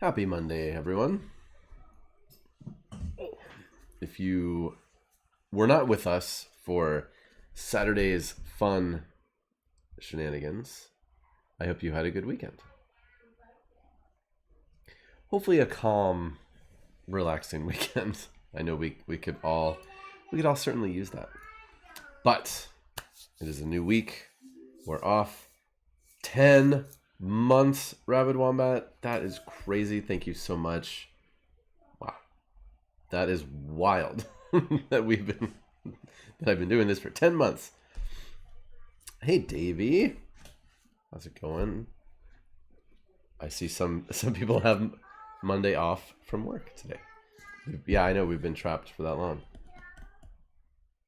Happy Monday, everyone. If you were not with us for Saturday's fun shenanigans, I hope you had a good weekend. Hopefully a calm, relaxing weekend. I know we could all certainly use that. But it is a new week. We're off 10 months, Rabid Wombat. That is crazy. Thank you so much. Wow. That is wild that I've been doing this for 10 months. Hey, Davey. How's it going? I see some people have Monday off from work today. Yeah, I know we've been trapped for that long.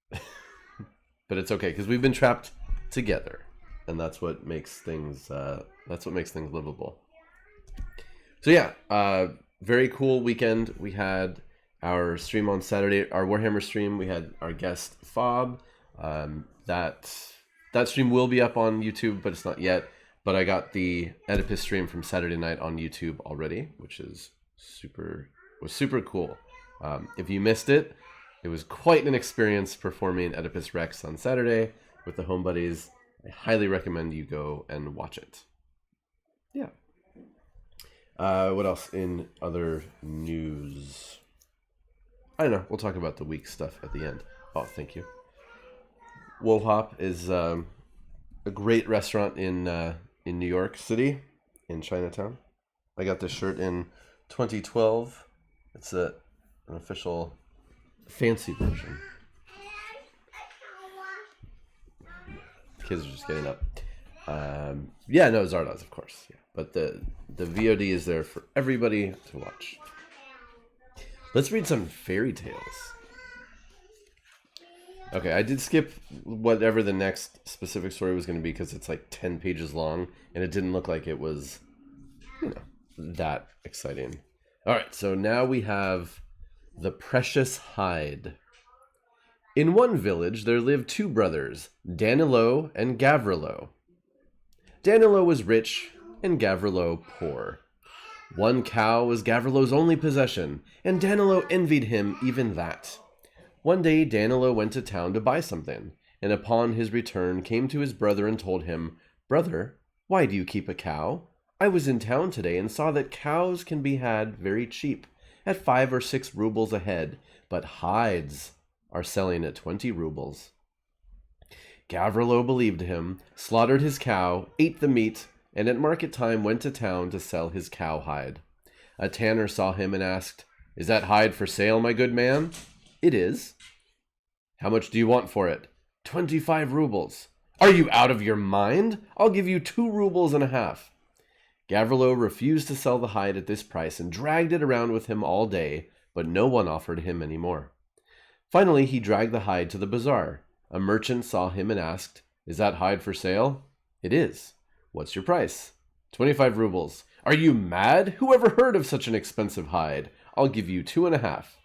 But it's okay because we've been trapped together, and that's what makes things livable. So yeah, very cool weekend. We had our stream on Saturday, our Warhammer stream. We had our guest Fob. That stream will be up on YouTube, but it's not yet. But I got the Oedipus stream from Saturday night on YouTube already, which is super cool. If you missed it, it was quite an experience performing Oedipus Rex on Saturday with the Home Buddies. I highly recommend you go and watch it. Yeah. What else in other news? I don't know. We'll talk about the week stuff at the end. Oh, thank you. Woolhop is a great restaurant in New York City, in Chinatown. I got this shirt in 2012. It's an official fancy version. Kids are just getting up. Yeah, no, Zardoz, of course. Yeah. But the VOD is there for everybody to watch. Let's read some fairy tales. Okay, I did skip whatever the next specific story was going to be because it's like 10 pages long, and it didn't look like it was, that exciting. All right, so now we have The Precious Hide. In one village, there lived two brothers, Danilo and Gavrilo. Danilo was rich and Gavrilo poor. One cow was Gavrilo's only possession, and Danilo envied him even that. One day, Danilo went to town to buy something, and upon his return came to his brother and told him, "Brother, why do you keep a cow? I was in town today and saw that cows can be had very cheap, at 5 or 6 rubles a head, but hides are selling at 20 rubles. Gavrilo believed him, slaughtered his cow, ate the meat, and at market time went to town to sell his cow hide. A tanner saw him and asked, "Is that hide for sale, my good man?" "It is." "How much do you want for it?" 25 rubles. "Are you out of your mind? I'll give you 2 rubles and a half." Gavrilo refused to sell the hide at this price and dragged it around with him all day, but no one offered him any more. Finally, he dragged the hide to the bazaar. A merchant saw him and asked, "Is that hide for sale?" "It is." "What's your price?" 25 rubles. "Are you mad? Who ever heard of such an expensive hide? I'll give you 2.5.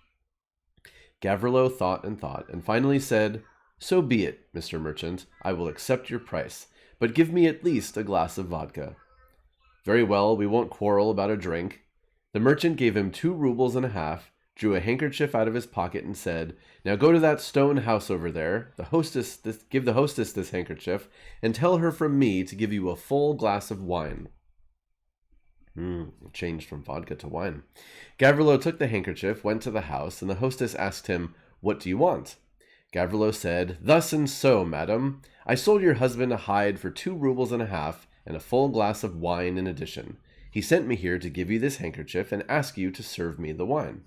Gavrilo thought, and finally said, "So be it, Mr. Merchant. I will accept your price, but give me at least a glass of vodka." "Very well, we won't quarrel about a drink." The merchant gave him 2 rubles and a half, drew a handkerchief out of his pocket and said, "Now go to that stone house over there, give the hostess this handkerchief, and tell her from me to give you a full glass of wine." Changed from vodka to wine. Gavrilo took the handkerchief, went to the house, and the hostess asked him, "What do you want?" Gavrilo said, "Thus and so, madam. I sold your husband a hide for 2 rubles and a half, and a full glass of wine in addition. He sent me here to give you this handkerchief and ask you to serve me the wine."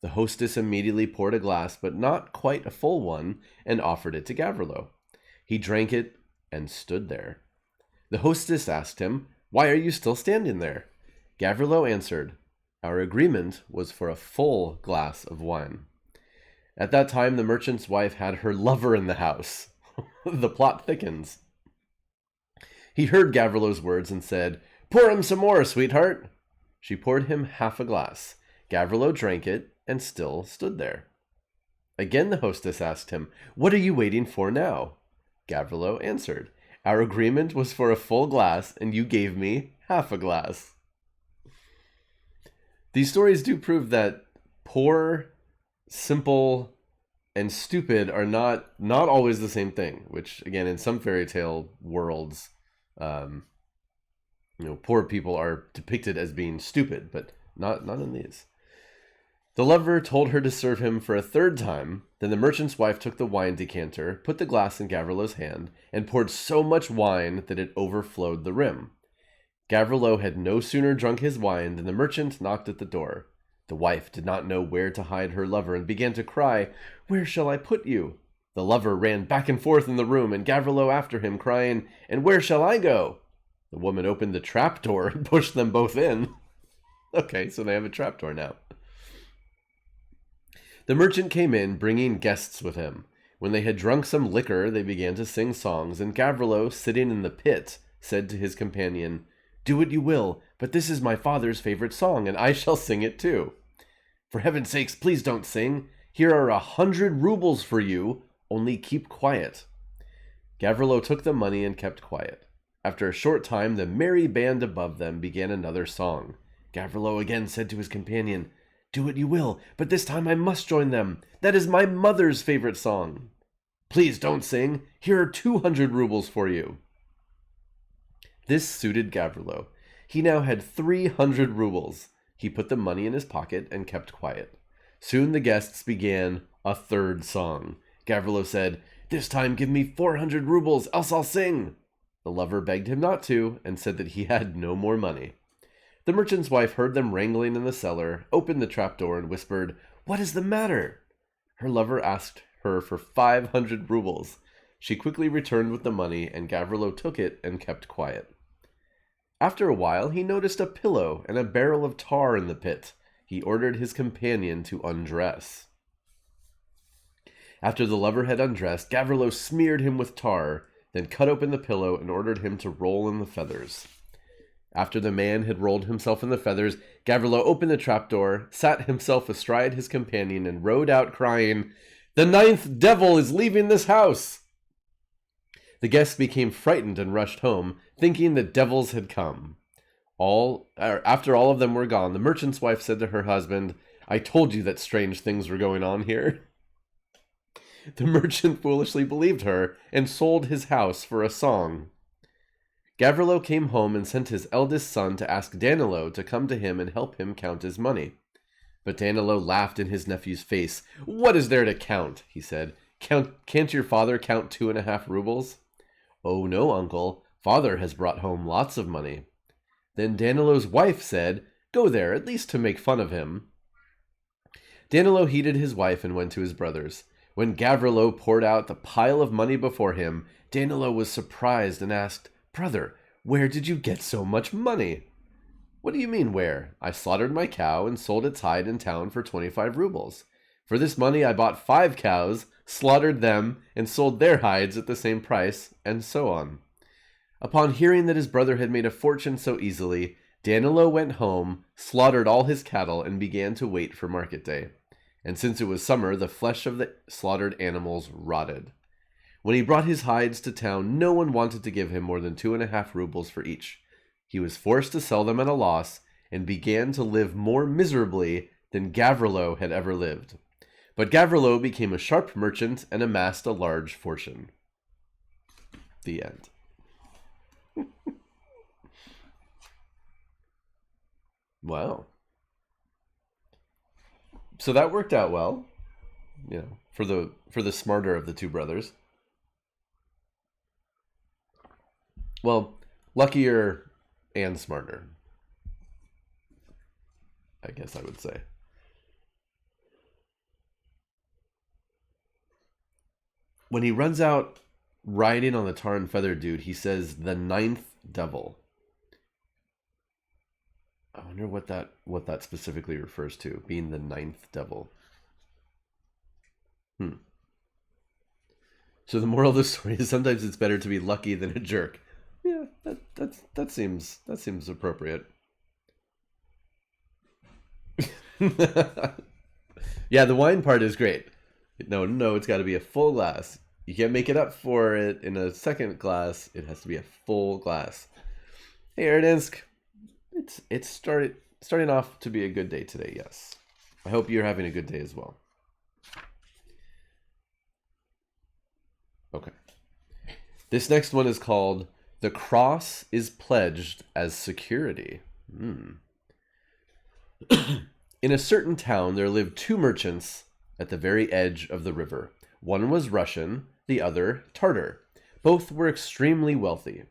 The hostess immediately poured a glass, but not quite a full one, and offered it to Gavrilo. He drank it and stood there. The hostess asked him, "Why are you still standing there?" Gavrilo answered, "Our agreement was for a full glass of wine." At that time, the merchant's wife had her lover in the house. The plot thickens. He heard Gavrilo's words and said, "Pour him some more, sweetheart." She poured him half a glass. Gavrilo drank it and still stood there. Again the hostess asked him, "What are you waiting for now?" Gavrilo answered, "Our agreement was for a full glass, and you gave me half a glass." These stories do prove that poor, simple, and stupid are not always the same thing. Which, again, in some fairy tale worlds, poor people are depicted as being stupid, but not in these. The lover told her to serve him for a third time. Then the merchant's wife took the wine decanter, put the glass in Gavrilo's hand, and poured so much wine that it overflowed the rim. Gavrilo had no sooner drunk his wine than the merchant knocked at the door. The wife did not know where to hide her lover and began to cry, "Where shall I put you?" The lover ran back and forth in the room, and Gavrilo after him, crying, "And where shall I go?" The woman opened the trapdoor and pushed them both in. Okay, so they have a trapdoor now. The merchant came in, bringing guests with him. When they had drunk some liquor, they began to sing songs, and Gavrilo, sitting in the pit, said to his companion, "Do what you will, but this is my father's favorite song, and I shall sing it too." "For heaven's sakes, please don't sing. Here are 100 rubles for you, only keep quiet." Gavrilo took the money and kept quiet. After a short time, the merry band above them began another song. Gavrilo again said to his companion, "Do what you will, but this time I must join them. That is my mother's favorite song." "Please don't sing. Here are 200 rubles for you." This suited Gavrilo. He now had 300 rubles. He put the money in his pocket and kept quiet. Soon the guests began a third song. Gavrilo said, "This time give me 400 rubles, else I'll sing." The lover begged him not to, and said that he had no more money. The merchant's wife heard them wrangling in the cellar, opened the trapdoor, and whispered, "What is the matter?" Her lover asked her for 500 rubles. She quickly returned with the money, and Gavrilo took it and kept quiet. After a while, he noticed a pillow and a barrel of tar in the pit. He ordered his companion to undress. After the lover had undressed, Gavrilo smeared him with tar, then cut open the pillow and ordered him to roll in the feathers. After the man had rolled himself in the feathers, Gavrilo opened the trapdoor, sat himself astride his companion, and rode out crying, "The 9th devil is leaving this house!" The guests became frightened and rushed home, thinking that devils had come. After all of them were gone, the merchant's wife said to her husband, "I told you that strange things were going on here." The merchant foolishly believed her and sold his house for a song. Gavrilo came home and sent his eldest son to ask Danilo to come to him and help him count his money. But Danilo laughed in his nephew's face. "What is there to count?" he said. Can't your father count 2.5 rubles?" "Oh no, uncle. Father has brought home lots of money." Then Danilo's wife said, "Go there, at least to make fun of him." Danilo heeded his wife and went to his brothers. When Gavrilo poured out the pile of money before him, Danilo was surprised and asked, "Brother, where did you get so much money?" "What do you mean, where? I slaughtered my cow and sold its hide in town for 25 rubles. For this money I bought 5 cows, slaughtered them, and sold their hides at the same price, and so on." Upon hearing that his brother had made a fortune so easily, Danilo went home, slaughtered all his cattle, and began to wait for market day. And since it was summer, the flesh of the slaughtered animals rotted. When he brought his hides to town, no one wanted to give him more than 2.5 rubles for each. He was forced to sell them at a loss, and began to live more miserably than Gavrilo had ever lived. But Gavrilo became a sharp merchant and amassed a large fortune. The end. Wow. So that worked out well, for the smarter of the two brothers. Well, luckier and smarter, I guess I would say. When he runs out riding on the tar and feather dude, he says the 9th devil. I wonder what that specifically refers to, being the 9th devil. So the moral of the story is sometimes it's better to be lucky than a jerk. Yeah, that seems appropriate. Yeah, the wine part is great. No, it's got to be a full glass. You can't make it up for it in a second glass. It has to be a full glass. Hey, Erdansk. It's starting starting off to be a good day today, yes. I hope you're having a good day as well. Okay. This next one is called The Cross is Pledged as Security. In a certain town, there lived two merchants at the very edge of the river. One was Russian, the other Tartar. Both were extremely wealthy.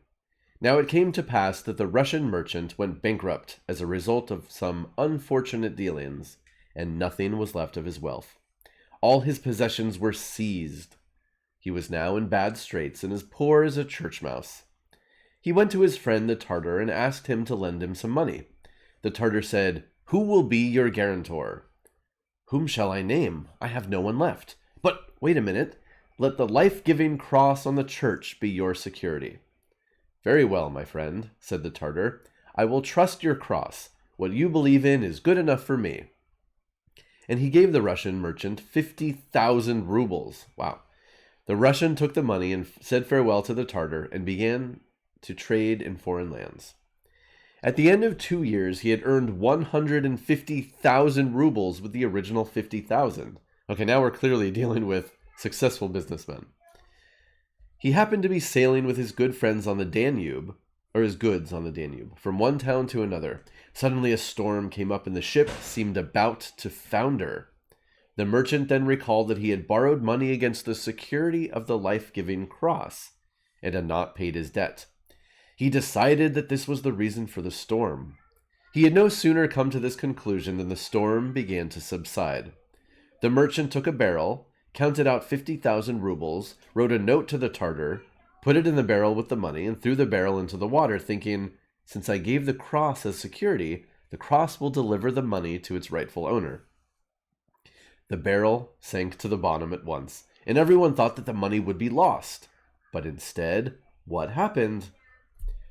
Now it came to pass that the Russian merchant went bankrupt as a result of some unfortunate dealings, and nothing was left of his wealth. All his possessions were seized. He was now in bad straits and as poor as a church mouse. He went to his friend the Tartar and asked him to lend him some money. The Tartar said, "Who will be your guarantor?" "Whom shall I name? I have no one left." "But wait a minute. Let the life-giving cross on the church be your security." "Very well, my friend," said the Tartar. "I will trust your cross. What you believe in is good enough for me." And he gave the Russian merchant 50,000 rubles. Wow. The Russian took the money and said farewell to the Tartar and began to trade in foreign lands. At the end of 2 years, he had earned 150,000 rubles with the original 50,000. Okay, now we're clearly dealing with successful businessmen. He happened to be sailing with his good friends on the Danube, or his goods on the Danube, from one town to another. Suddenly a storm came up and the ship seemed about to founder. The merchant then recalled that he had borrowed money against the security of the life-giving cross and had not paid his debt. He decided that this was the reason for the storm. He had no sooner come to this conclusion than the storm began to subside. The merchant took a barrel, counted out 50,000 rubles, wrote a note to the Tartar, put it in the barrel with the money, and threw the barrel into the water, thinking, "Since I gave the cross as security, the cross will deliver the money to its rightful owner." The barrel sank to the bottom at once, and everyone thought that the money would be lost. But instead, what happened?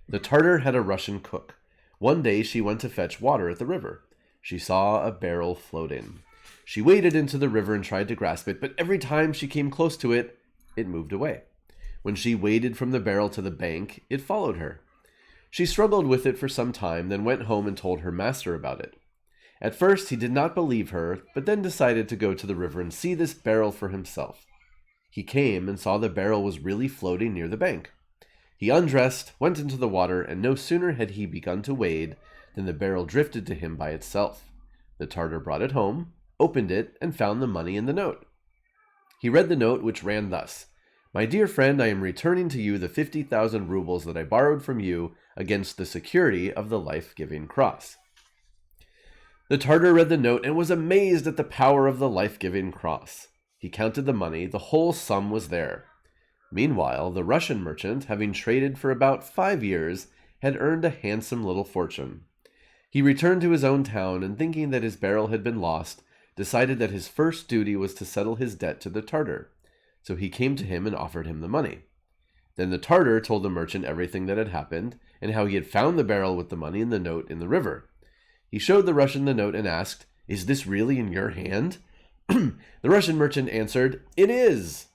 The Tartar had a Russian cook. One day she went to fetch water at the river. She saw a barrel floating. She waded into the river and tried to grasp it, but every time she came close to it, it moved away. When she waded from the barrel to the bank, it followed her. She struggled with it for some time, then went home and told her master about it. At first, he did not believe her, but then decided to go to the river and see this barrel for himself. He came and saw the barrel was really floating near the bank. He undressed, went into the water, and no sooner had he begun to wade than the barrel drifted to him by itself. The Tartar brought it home, opened it, and found the money in the note. He read the note, which ran thus: "My dear friend, I am returning to you the 50,000 rubles that I borrowed from you against the security of the life-giving cross." The Tartar read the note and was amazed at the power of the life-giving cross. He counted the money. The whole sum was there. Meanwhile, the Russian merchant, having traded for about 5 years, had earned a handsome little fortune. He returned to his own town and, thinking that his barrel had been lost, decided that his first duty was to settle his debt to the Tartar. So he came to him and offered him the money. Then the Tartar told the merchant everything that had happened and how he had found the barrel with the money and the note in the river. He showed the Russian the note and asked, "Is this really in your hand?" The Russian merchant answered, "It is."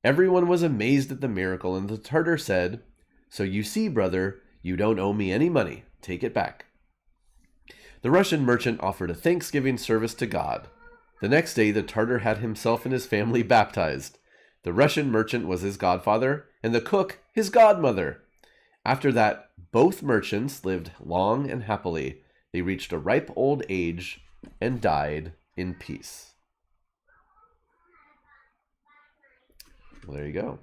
Everyone was amazed at the miracle, and the Tartar said, "So you see, brother, you don't owe me any money. Take it back." The Russian merchant offered a thanksgiving service to God. The next day, the Tartar had himself and his family baptized. The Russian merchant was his godfather, and the cook his godmother. After that, both merchants lived long and happily. They reached a ripe old age and died in peace. Well, there you go.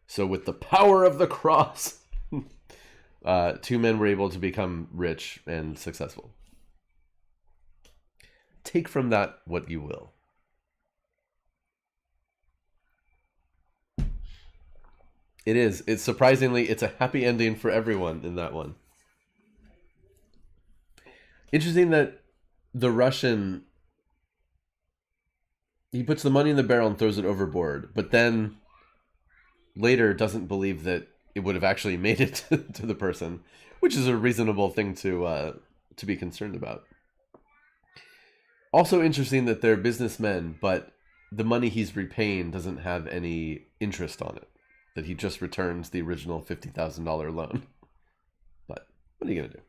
So with the power of the cross, two men were able to become rich and successful. Take from that what you will. It is. It's surprisingly, it's a happy ending for everyone in that one. Interesting that the Russian, he puts the money in the barrel and throws it overboard, but then later doesn't believe that it would have actually made it to the person, which is a reasonable thing to be concerned about. Also interesting that they're businessmen, but the money he's repaying doesn't have any interest on it, that he just returns the original $50,000 loan. But what are you going to do?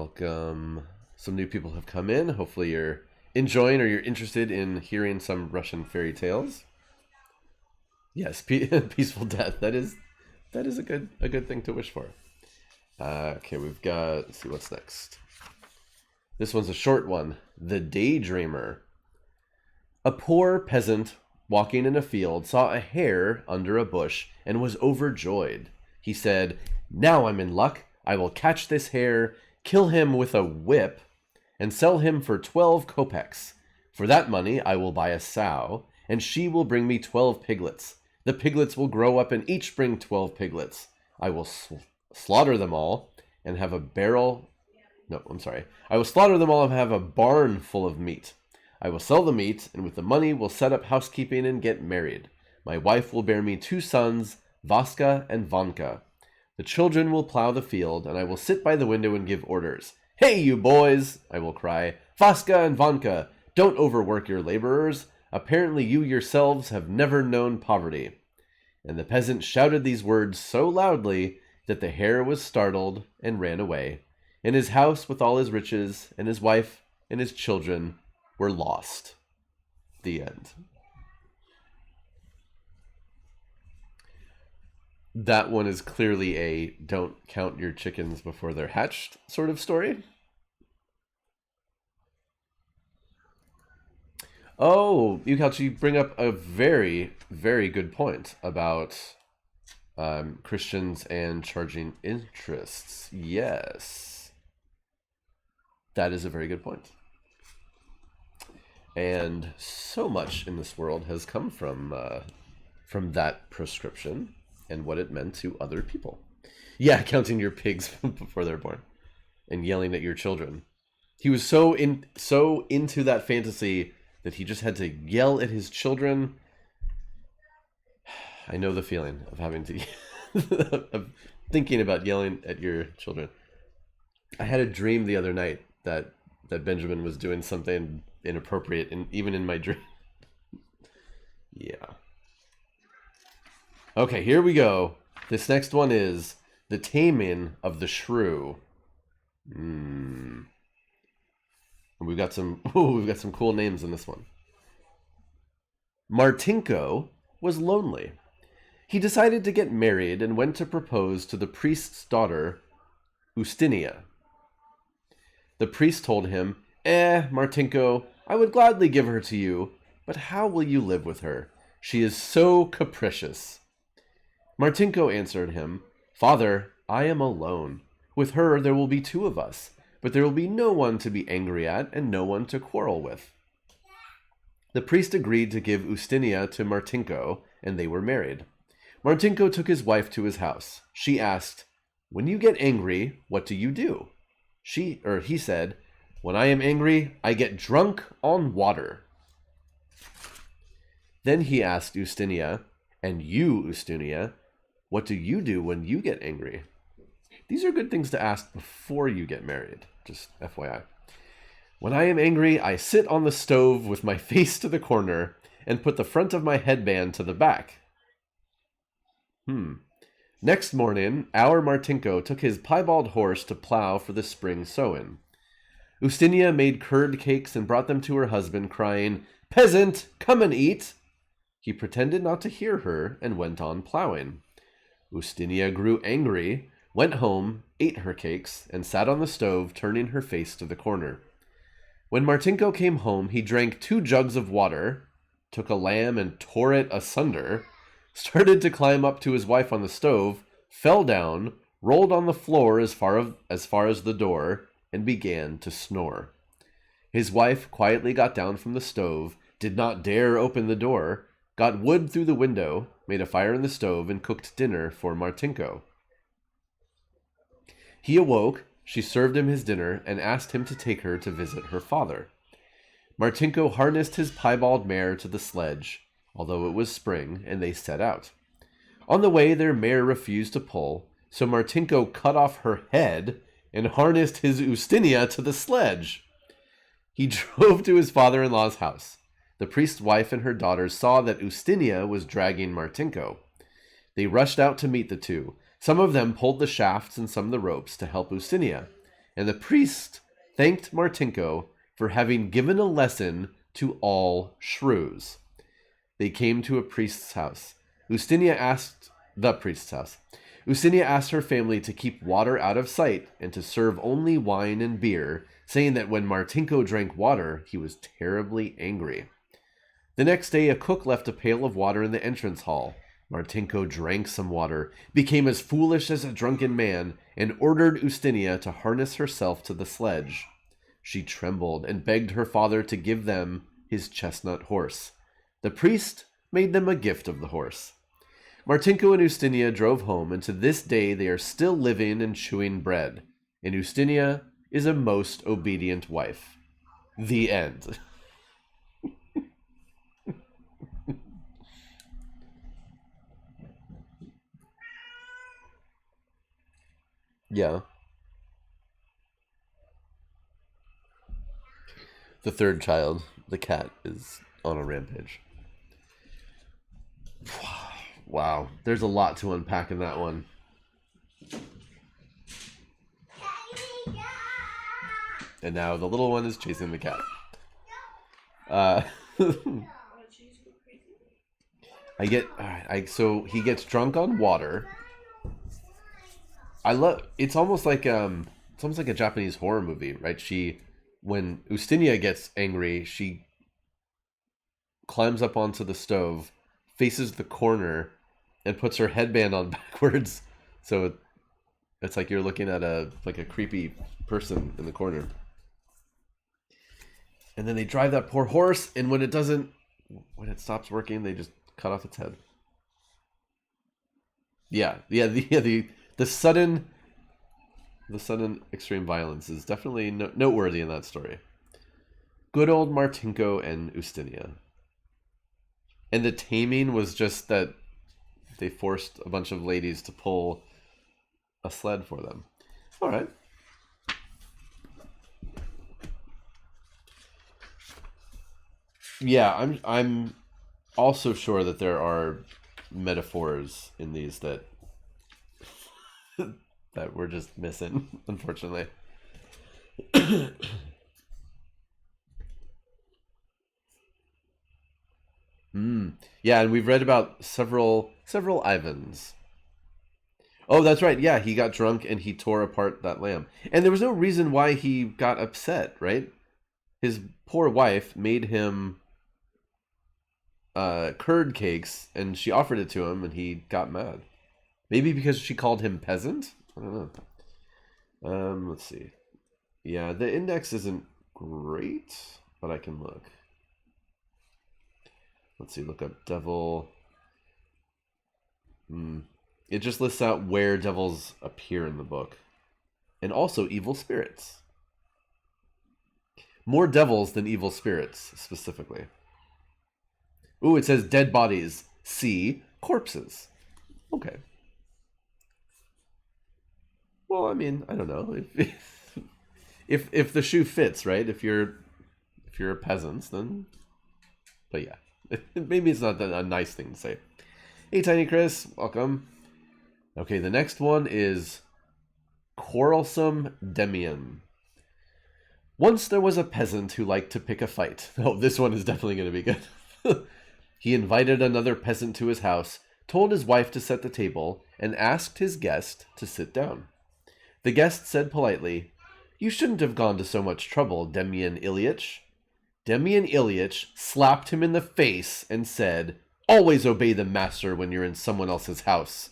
welcome. Some new people have come in. Hopefully you're enjoying or you're interested in hearing some Russian fairy tales. Yes, peaceful death. That is a good thing to wish for. Okay, we've got, let's see what's next. This one's a short one. The Daydreamer. A poor peasant walking in a field saw a hare under a bush and was overjoyed. He said, "Now I'm in luck. I will catch this hare, kill him with a whip, and sell him for 12 kopecks. For that money I will buy a sow, and she will bring me 12 piglets. The piglets will grow up and each bring 12 piglets. I will slaughter them all and have a barrel... No, I'm sorry. I will slaughter them all and have a barn full of meat. I will sell the meat, and with the money will set up housekeeping and get married. My wife will bear me 2 sons, Vaska and Vanka. The children will plow the field, and I will sit by the window and give orders. 'Hey, you boys!' I will cry. 'Vaska and Vanka, don't overwork your laborers. Apparently you yourselves have never known poverty.' And the peasant shouted these words so loudly that the hare was startled and ran away. And his house with all his riches, and his wife and his children were lost." The end. That one is clearly a don't count your chickens before they're hatched sort of story. Oh, you bring up a very, very good point about Christians and charging interests. Yes. That is a very good point. And so much in this world has come from that prescription and what it meant to other people. Yeah, counting your pigs before they're born and yelling at your children. He was so into that fantasy that he just had to yell at his children. I know the feeling of having to of thinking about yelling at your children. I had a dream the other night that Benjamin was doing something inappropriate, and even in my dream. Yeah. Okay, here we go. This next one is The Taming of the Shrew. And we've got some cool names in this one. Martinko was lonely. He decided to get married and went to propose to the priest's daughter, Ustinia. The priest told him, Martinko, I would gladly give her to you, but how will you live with her? She is so capricious. Martinko answered him, Father, I am alone. With her there will be 2 of us, but there will be no one to be angry at and no one to quarrel with. The priest agreed to give Ustinia to Martinko, and they were married. Martinko took his wife to his house. She asked, When you get angry, what do you do? He said, When I am angry, I get drunk on water. Then he asked Ustinia, And you, Ustinia, what do you do when you get angry? These are good things to ask before you get married, just FYI. When I am angry, I sit on the stove with my face to the corner and put the front of my headband to the back. Next morning, our Martinko took his piebald horse to plow for the spring sowing. Ustinia made curd cakes and brought them to her husband, crying, Peasant, come and eat! He pretended not to hear her and went on plowing. Ustinia grew angry, went home, ate her cakes, and sat on the stove, turning her face to the corner. When Martinko came home, he drank 2 jugs of water, took a lamb and tore it asunder, started to climb up to his wife on the stove, fell down, rolled on the floor as far as the door, and began to snore. His wife quietly got down from the stove, did not dare open the door, got wood through the window, made a fire in the stove, and cooked dinner for Martinko. He awoke, she served him his dinner, and asked him to take her to visit her father. Martinko harnessed his piebald mare to the sledge, although it was spring, and they set out. On the way, their mare refused to pull, so Martinko cut off her head and harnessed his Ustinia to the sledge. He drove to his father-in-law's house. The priest's wife and her daughters saw that Ustinia was dragging Martinko. They rushed out to meet the 2. Some of them pulled the shafts and some the ropes to help Ustinia. and the priest thanked Martinko for having given a lesson to all shrews. They came to a priest's house. Ustinia asked her family to keep water out of sight and to serve only wine and beer, saying that when Martinko drank water, he was terribly angry. The next day, a cook left a pail of water in the entrance hall. Martinko drank some water, became as foolish as a drunken man, and ordered Ustinia to harness herself to the sledge. She trembled and begged her father to give them his chestnut horse. The priest made them a gift of the horse. Martinko and Ustinia drove home, and to this day they are still living and chewing bread. And Ustinia is a most obedient wife. The end. Yeah. The third child, the cat, is on a rampage. Wow, there's a lot to unpack in that one. And now the little one is chasing the cat. So he gets drunk on water. It's almost like a Japanese horror movie, right? When Ustinia gets angry, she climbs up onto the stove, faces the corner, and puts her headband on backwards. So it's like you're looking at a creepy person in the corner. And then they drive that poor horse, and when it stops working, they just cut off its head. The sudden extreme violence is definitely noteworthy in that story. Good old Martinko and Ustinia. And the taming was just that they forced a bunch of ladies to pull a sled for them. All right. Yeah, I'm also sure that there are metaphors in these that we're just missing, unfortunately. Yeah, and we've read about several Ivans. Oh, that's right. Yeah, he got drunk and he tore apart that lamb. And there was no reason why he got upset, right? His poor wife made him curd cakes, and she offered it to him, and he got mad. Maybe because she called him peasant? I don't know. Let's see. Yeah, the index isn't great, but I can look. Let's see, look up devil. It just lists out where devils appear in the book. And also evil spirits. More devils than evil spirits, specifically. Ooh, it says dead bodies. C, corpses. Okay. Well, I mean, I don't know. If the shoe fits, right? If you're a peasant, then... But yeah. Maybe it's not a nice thing to say. Hey, Tiny Chris. Welcome. Okay, the next one is Quarrelsome Demian. Once there was a peasant who liked to pick a fight. Oh, this one is definitely going to be good. He invited another peasant to his house, told his wife to set the table, and asked his guest to sit down. The guest said politely, "You shouldn't have gone to so much trouble, Demian Ilyich." Demian Ilyich slapped him in the face and said, "Always obey the master when you're in someone else's house."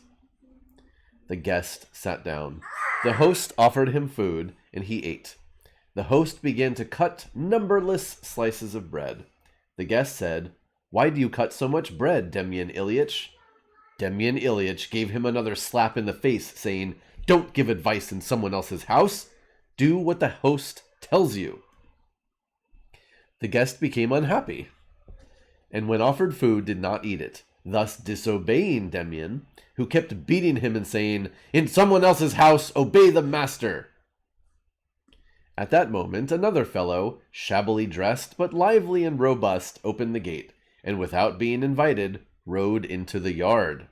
The guest sat down. The host offered him food, and he ate. The host began to cut numberless slices of bread. The guest said, "Why do you cut so much bread, Demian Ilyich?" Demian Ilyich gave him another slap in the face, saying, "Don't give advice in someone else's house. Do what the host tells you." The guest became unhappy, and when offered food, did not eat it, thus disobeying Demian, who kept beating him and saying, "In someone else's house, obey the master." At that moment, another fellow, shabbily dressed but lively and robust, opened the gate, and without being invited, rode into the yard.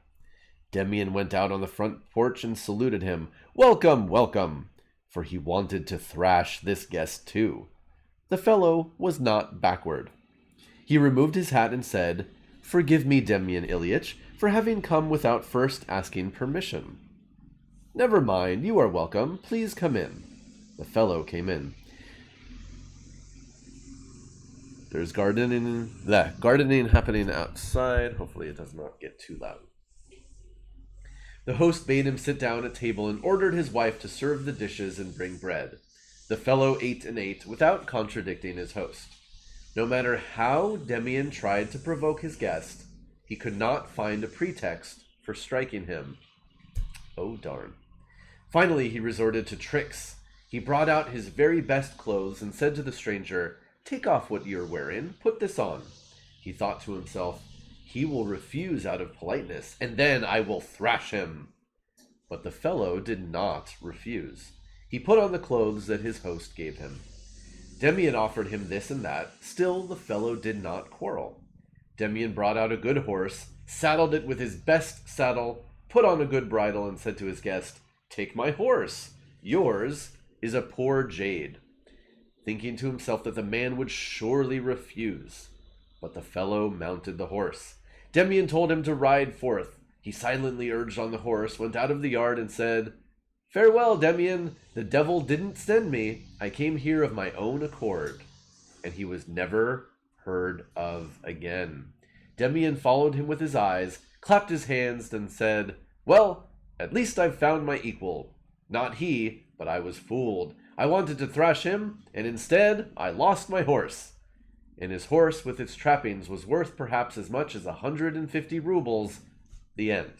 Demian went out on the front porch and saluted him. "Welcome, welcome." for he wanted to thrash this guest too. The fellow was not backward. He removed his hat and said, "Forgive me, Demyan Ilyich, for having come without first asking permission." "Never mind, you are welcome. Please come in." The fellow came in. There's gardening happening outside. Hopefully it does not get too loud. The host bade him sit down at table and ordered his wife to serve the dishes and bring bread. The fellow ate and ate without contradicting his host. No matter how Demyan tried to provoke his guest, he could not find a pretext for striking him. Oh, darn. Finally, he resorted to tricks. He brought out his very best clothes and said to the stranger, "Take off what you're wearing, put this on." He thought to himself, "He will refuse out of politeness, and then I will thrash him." But the fellow did not refuse. He put on the clothes that his host gave him. Demyan offered him this and that. Still, the fellow did not quarrel. Demyan brought out a good horse, saddled it with his best saddle, put on a good bridle, and said to his guest, "Take my horse. Yours is a poor jade," thinking to himself that the man would surely refuse. But the fellow mounted the horse. Demyan told him to ride forth. He silently urged on the horse, went out of the yard, and said, "Farewell, Demyan. The devil didn't send me. I came here of my own accord." And he was never heard of again. Demyan followed him with his eyes, clapped his hands, and said, "Well, at least I've found my equal. Not he, but I was fooled. I wanted to thrash him, and instead I lost my horse." And his horse with its trappings was worth perhaps as much as 150 rubles. The end.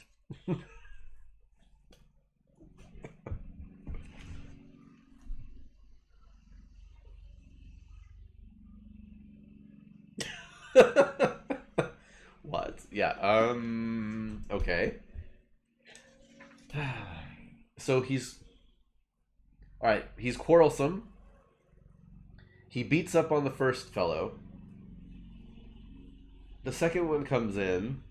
What? Yeah, okay. So he's quarrelsome. He beats up on the first fellow. The second one comes in,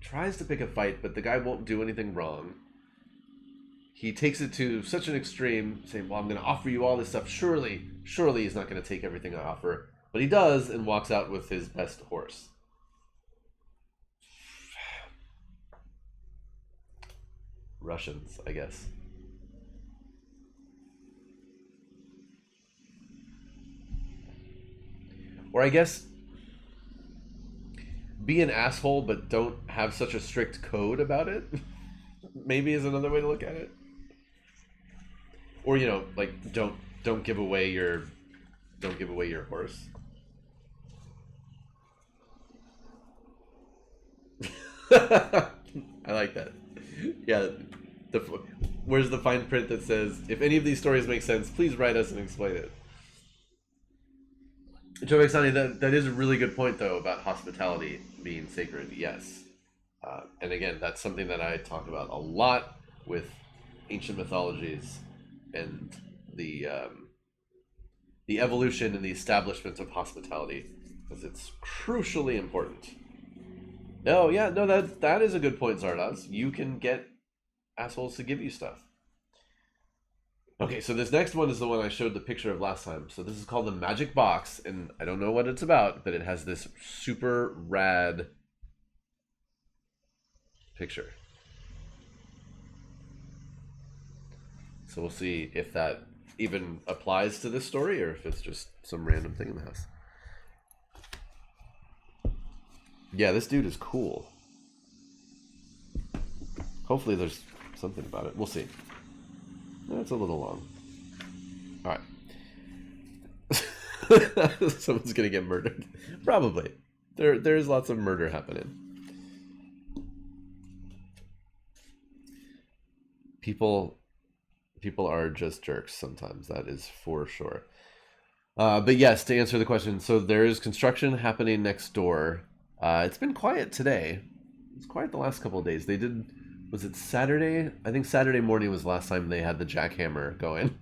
tries to pick a fight, but the guy won't do anything wrong. He takes it to such an extreme, saying, "Well, I'm going to offer you all this stuff. Surely he's not going to take everything I offer." But he does, and walks out with his best horse. Russians, I guess. Or I guess be an asshole, but don't have such a strict code about it. Maybe is another way to look at it. Or like don't give away your horse. I like that. Yeah. Where's the fine print that says, "If any of these stories make sense, please write us and explain it." Joe Exani, that is a really good point, though, about hospitality being sacred. Yes. And again, that's something that I talk about a lot with ancient mythologies and the evolution and the establishment of hospitality, because it's crucially important. No, yeah, no, that is a good point, Zardoz. You can get assholes to give you stuff. Okay, so this next one is the one I showed the picture of last time. So this is called the Magic Box, and I don't know what it's about, but it has this super rad picture. So we'll see if that even applies to this story or if it's just some random thing in the house. Yeah, this dude is cool. Hopefully there's something about it. We'll see. That's a little long. All right. Someone's gonna get murdered. Probably. There's lots of murder happening. People are just jerks sometimes. That is for sure. But yes, to answer the question, so there is construction happening next door. It's been quiet today. It's quiet the last couple of days. They did. Was it Saturday? I think Saturday morning was the last time they had the jackhammer going,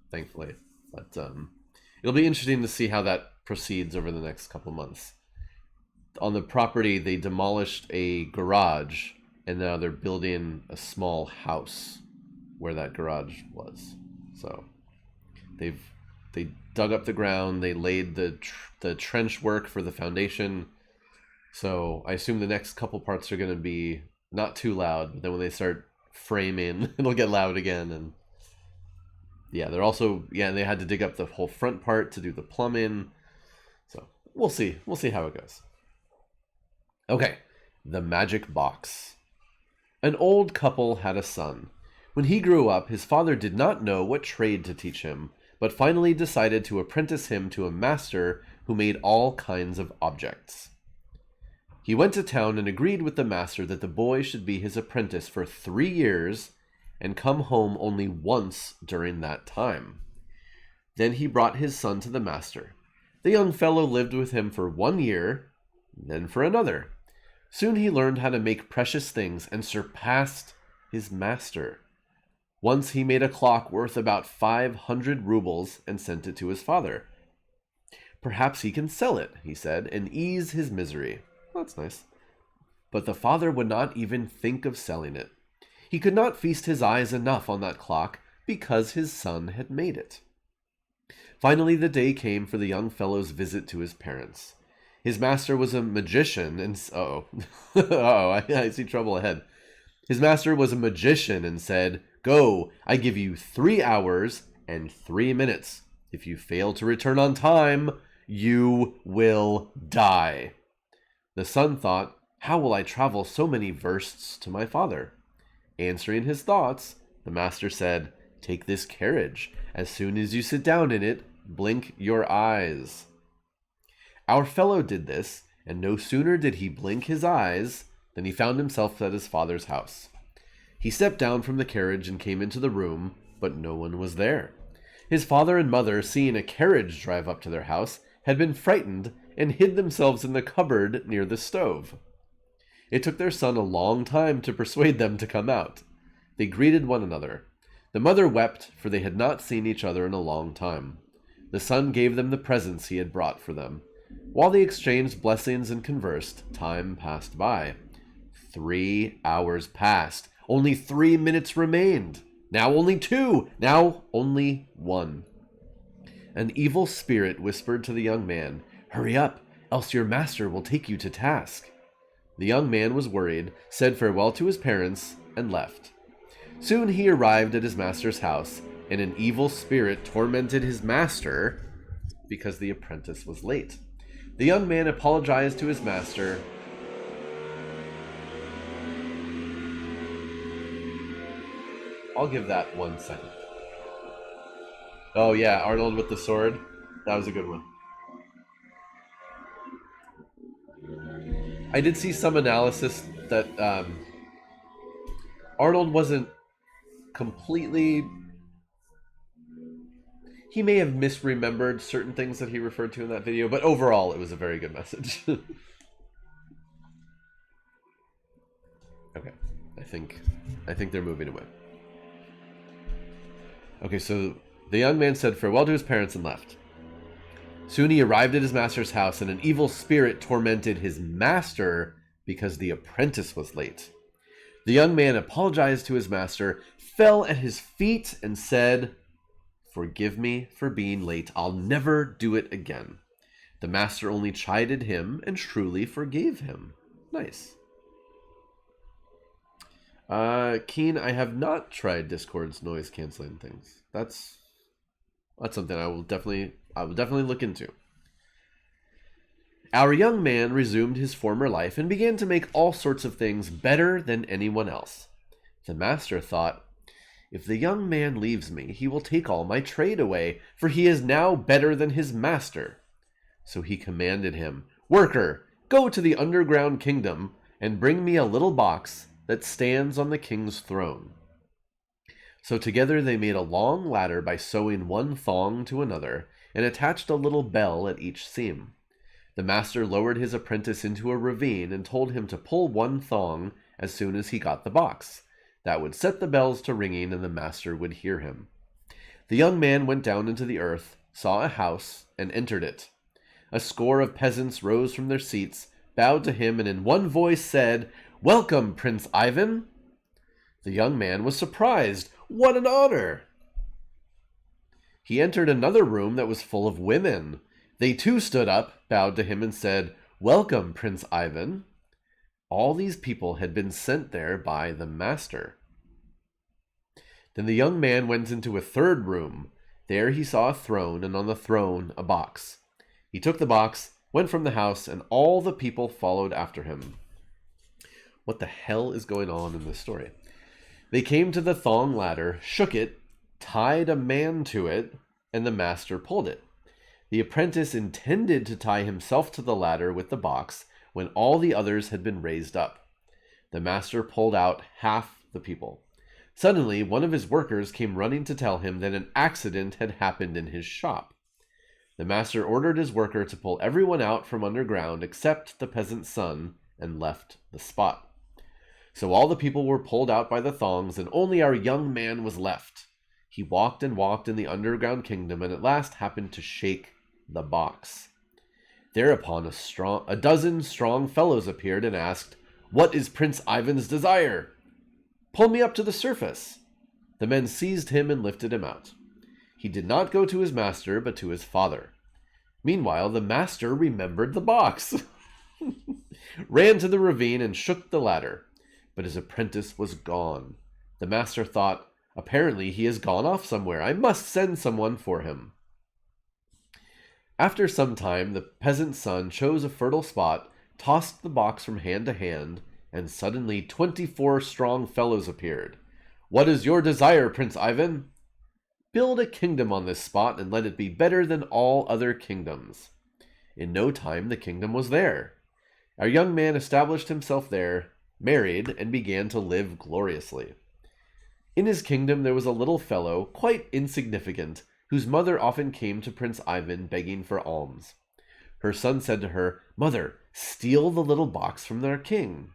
thankfully. But it'll be interesting to see how that proceeds over the next couple months. On the property, they demolished a garage, and now they're building a small house where that garage was. So they dug up the ground, they laid the trench work for the foundation. So I assume the next couple parts are going to be not too loud, but then when they start framing, it'll get loud again. And yeah, they had to dig up the whole front part to do the plumbing. So we'll see how it goes. Okay, the magic box. An old couple had a son. When he grew up, his father did not know what trade to teach him, but finally decided to apprentice him to a master who made all kinds of objects. He went to town and agreed with the master that the boy should be his apprentice for 3 years and come home only once during that time. Then he brought his son to the master. The young fellow lived with him for 1 year, then for another. Soon he learned how to make precious things and surpassed his master. Once he made a clock worth about 500 rubles and sent it to his father. Perhaps he can sell it, he said, and ease his misery. Well, that's nice. But the father would not even think of selling it. He could not feast his eyes enough on that clock because his son had made it. Finally, the day came for the young fellow's visit to his parents. His master was a magician and... I see trouble ahead. His master was a magician and said, "Go, I give you 3 hours and 3 minutes. If you fail to return on time, you will die." The son thought, "How will I travel so many versts to my father?" Answering his thoughts, the master said, "Take this carriage. As soon as you sit down in it, blink your eyes." Our fellow did this, and no sooner did he blink his eyes than he found himself at his father's house. He stepped down from the carriage and came into the room, but no one was there. His father and mother, seeing a carriage drive up to their house, had been frightened and hid themselves in the cupboard near the stove. It took their son a long time to persuade them to come out. They greeted one another. The mother wept, for they had not seen each other in a long time. The son gave them the presents he had brought for them. While they exchanged blessings and conversed, time passed by. 3 hours passed. Only 3 minutes remained. Now only 2. Now only 1. An evil spirit whispered to the young man, "Hurry up, else your master will take you to task." The young man was worried, said farewell to his parents, and left. Soon he arrived at his master's house, and an evil spirit tormented his master because the apprentice was late. The young man apologized to his master. I'll give that 1 second. Oh yeah, Arnold with the sword. That was a good one. I did see some analysis that Arnold wasn't completely... He may have misremembered certain things that he referred to in that video, but overall it was a very good message. Okay, I think they're moving away. Okay, so the young man said farewell to his parents and left. Soon he arrived at his master's house, and an evil spirit tormented his master because the apprentice was late. The young man apologized to his master, fell at his feet, and said, "Forgive me for being late. I'll never do it again." The master only chided him and truly forgave him. Nice. Keen, I have not tried Discord's noise canceling things. That's something I will definitely look into. Our young man resumed his former life and began to make all sorts of things better than anyone else. The master thought, "If the young man leaves me, he will take all my trade away, for he is now better than his master." So he commanded him, "Worker, go to the underground kingdom and bring me a little box that stands on the king's throne." So together they made a long ladder by sewing one thong to another, and attached a little bell at each seam. The master lowered his apprentice into a ravine and told him to pull one thong as soon as he got the box. That would set the bells to ringing, and the master would hear him. The young man went down into the earth, saw a house, and entered it. A score of peasants rose from their seats, bowed to him, and in one voice said, "Welcome, Prince Ivan." The young man was surprised. What an honor! He entered another room that was full of women. They too stood up, bowed to him, and said, "Welcome, Prince Ivan." All these people had been sent there by the master. Then the young man went into a third room. There he saw a throne, and on the throne a box. He took the box, went from the house, and all the people followed after him. What the hell is going on in this story? They came to the thong ladder, shook it, tied a man to it, and the master pulled it. The apprentice intended to tie himself to the ladder with the box when all the others had been raised up. The master pulled out half the people. Suddenly, one of his workers came running to tell him that an accident had happened in his shop. The master ordered his worker to pull everyone out from underground except the peasant's son and left the spot. So all the people were pulled out by the thongs, and only our young man was left. He walked and walked in the underground kingdom, and at last happened to shake the box. Thereupon a dozen strong fellows appeared and asked, "What is Prince Ivan's desire? Pull me up to the surface." The men seized him and lifted him out. He did not go to his master, but to his father. Meanwhile, the master remembered the box, ran to the ravine and shook the ladder. But his apprentice was gone. The master thought, "Apparently he has gone off somewhere. I must send someone for him." After some time, the peasant's son chose a fertile spot, tossed the box from hand to hand, and suddenly 24 strong fellows appeared. "What is your desire, Prince Ivan?" "Build a kingdom on this spot, and let it be better than all other kingdoms." In no time, the kingdom was there. Our young man established himself there, married, and began to live gloriously. In his kingdom there was a little fellow, quite insignificant, whose mother often came to Prince Ivan begging for alms. Her son said to her, "Mother, steal the little box from our king."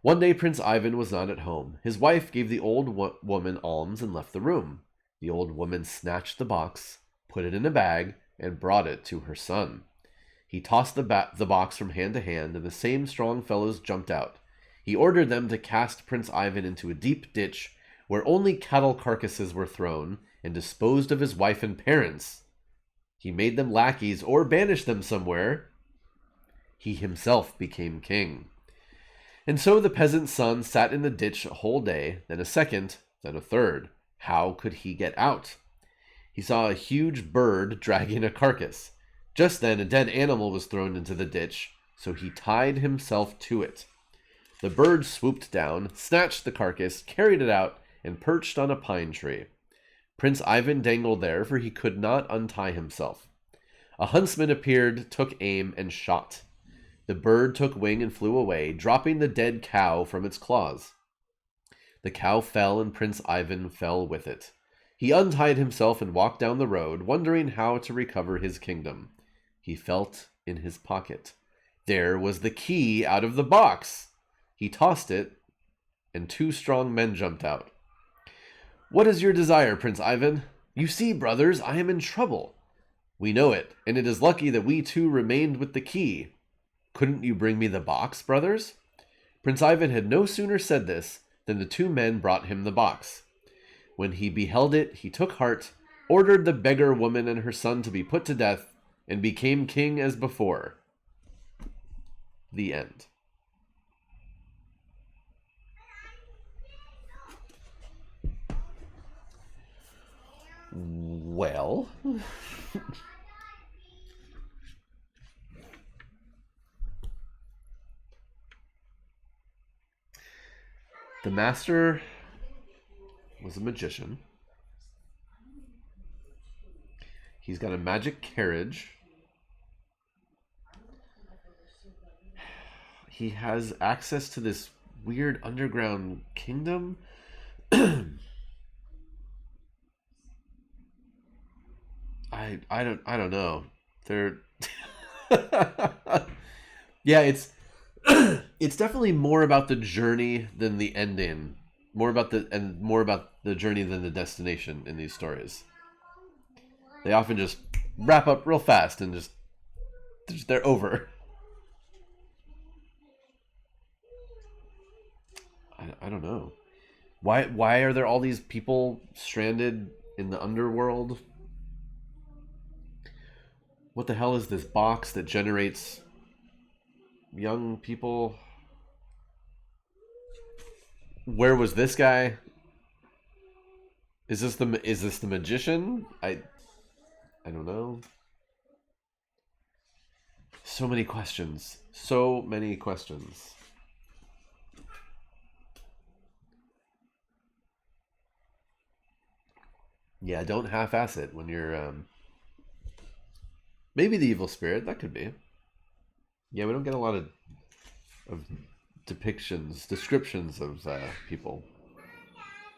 One day Prince Ivan was not at home. His wife gave the old woman alms and left the room. The old woman snatched the box, put it in a bag, and brought it to her son. He tossed the box from hand to hand, and the same strong fellows jumped out. He ordered them to cast Prince Ivan into a deep ditch where only cattle carcasses were thrown, and disposed of his wife and parents. He made them lackeys or banished them somewhere. He himself became king. And so the peasant's son sat in the ditch a whole day, then a second, then a third. How could he get out? He saw a huge bird dragging a carcass. Just then a dead animal was thrown into the ditch, so he tied himself to it. The bird swooped down, snatched the carcass, carried it out, and perched on a pine tree. Prince Ivan dangled there, for he could not untie himself. A huntsman appeared, took aim, and shot. The bird took wing and flew away, dropping the dead cow from its claws. The cow fell, and Prince Ivan fell with it. He untied himself and walked down the road, wondering how to recover his kingdom. He felt in his pocket. There was the key out of the box. He tossed it, and 2 strong men jumped out. "What is your desire, Prince Ivan?" "You see, brothers, I am in trouble." "We know it, and it is lucky that we 2 remained with the key." "Couldn't you bring me the box, brothers?" Prince Ivan had no sooner said this than the 2 men brought him the box. When he beheld it, he took heart, ordered the beggar woman and her son to be put to death, and became king as before. The end. Well, the master was a magician. He's got a magic carriage. He has access to this weird underground kingdom. I don't know. They're yeah, it's it's definitely more about the journey than the ending. More about the journey than the destination in these stories. They often just wrap up real fast and just they're over. I don't know. Why are there all these people stranded in the underworld? What the hell is this box that generates young people? Where was this guy? Is this the magician? I don't know. So many questions. So many questions. Yeah, don't half-ass it when you're maybe the evil spirit, that could be. Yeah, we don't get a lot of descriptions of people.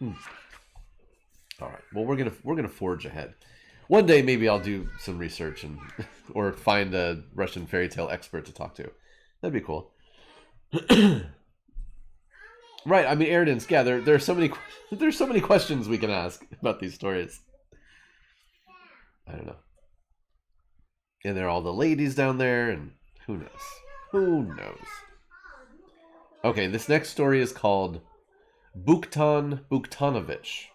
All right. Well, we're gonna forge ahead. One day, maybe I'll do some research and or find a Russian fairy tale expert to talk to. That'd be cool. Right. I mean, Eridan's. Yeah, there's so many there's so many questions we can ask about these stories. I don't know. And there are all the ladies down there, and who knows? Who knows? Okay, this next story is called Buktan Buktanovich.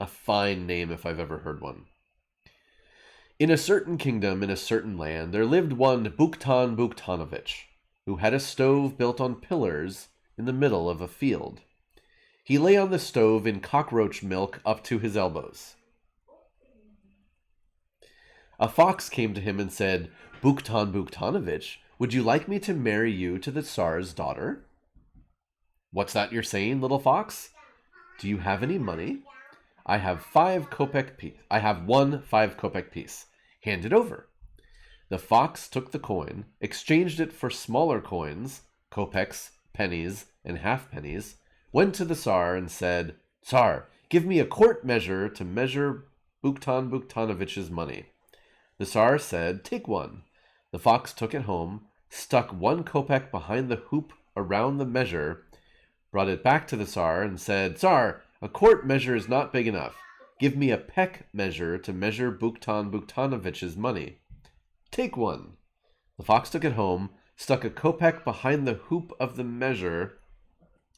A fine name if I've ever heard one. In a certain kingdom in a certain land there lived one Buktan Buktanovich, who had a stove built on pillars in the middle of a field. He lay on the stove in cockroach milk up to his elbows. A fox came to him and said, Buktan Buktanovich, would you like me to marry you to the Tsar's daughter? What's that you're saying, little fox? Do you have any money? I have 5 kopeck piece. I have 1 5-kopeck piece. Hand it over. The fox took the coin, exchanged it for smaller coins, kopecks, pennies, and half-pennies, went to the Tsar and said, Tsar, give me a quart measure to measure Buktan Buktanovich's money. The Tsar said, take one. The fox took it home, stuck 1 kopeck behind the hoop around the measure, brought it back to the Tsar and said, Tsar, a quart measure is not big enough. Give me a peck measure to measure Buktan Buktanovich's money. Take one. The fox took it home, stuck a kopeck behind the hoop of the measure,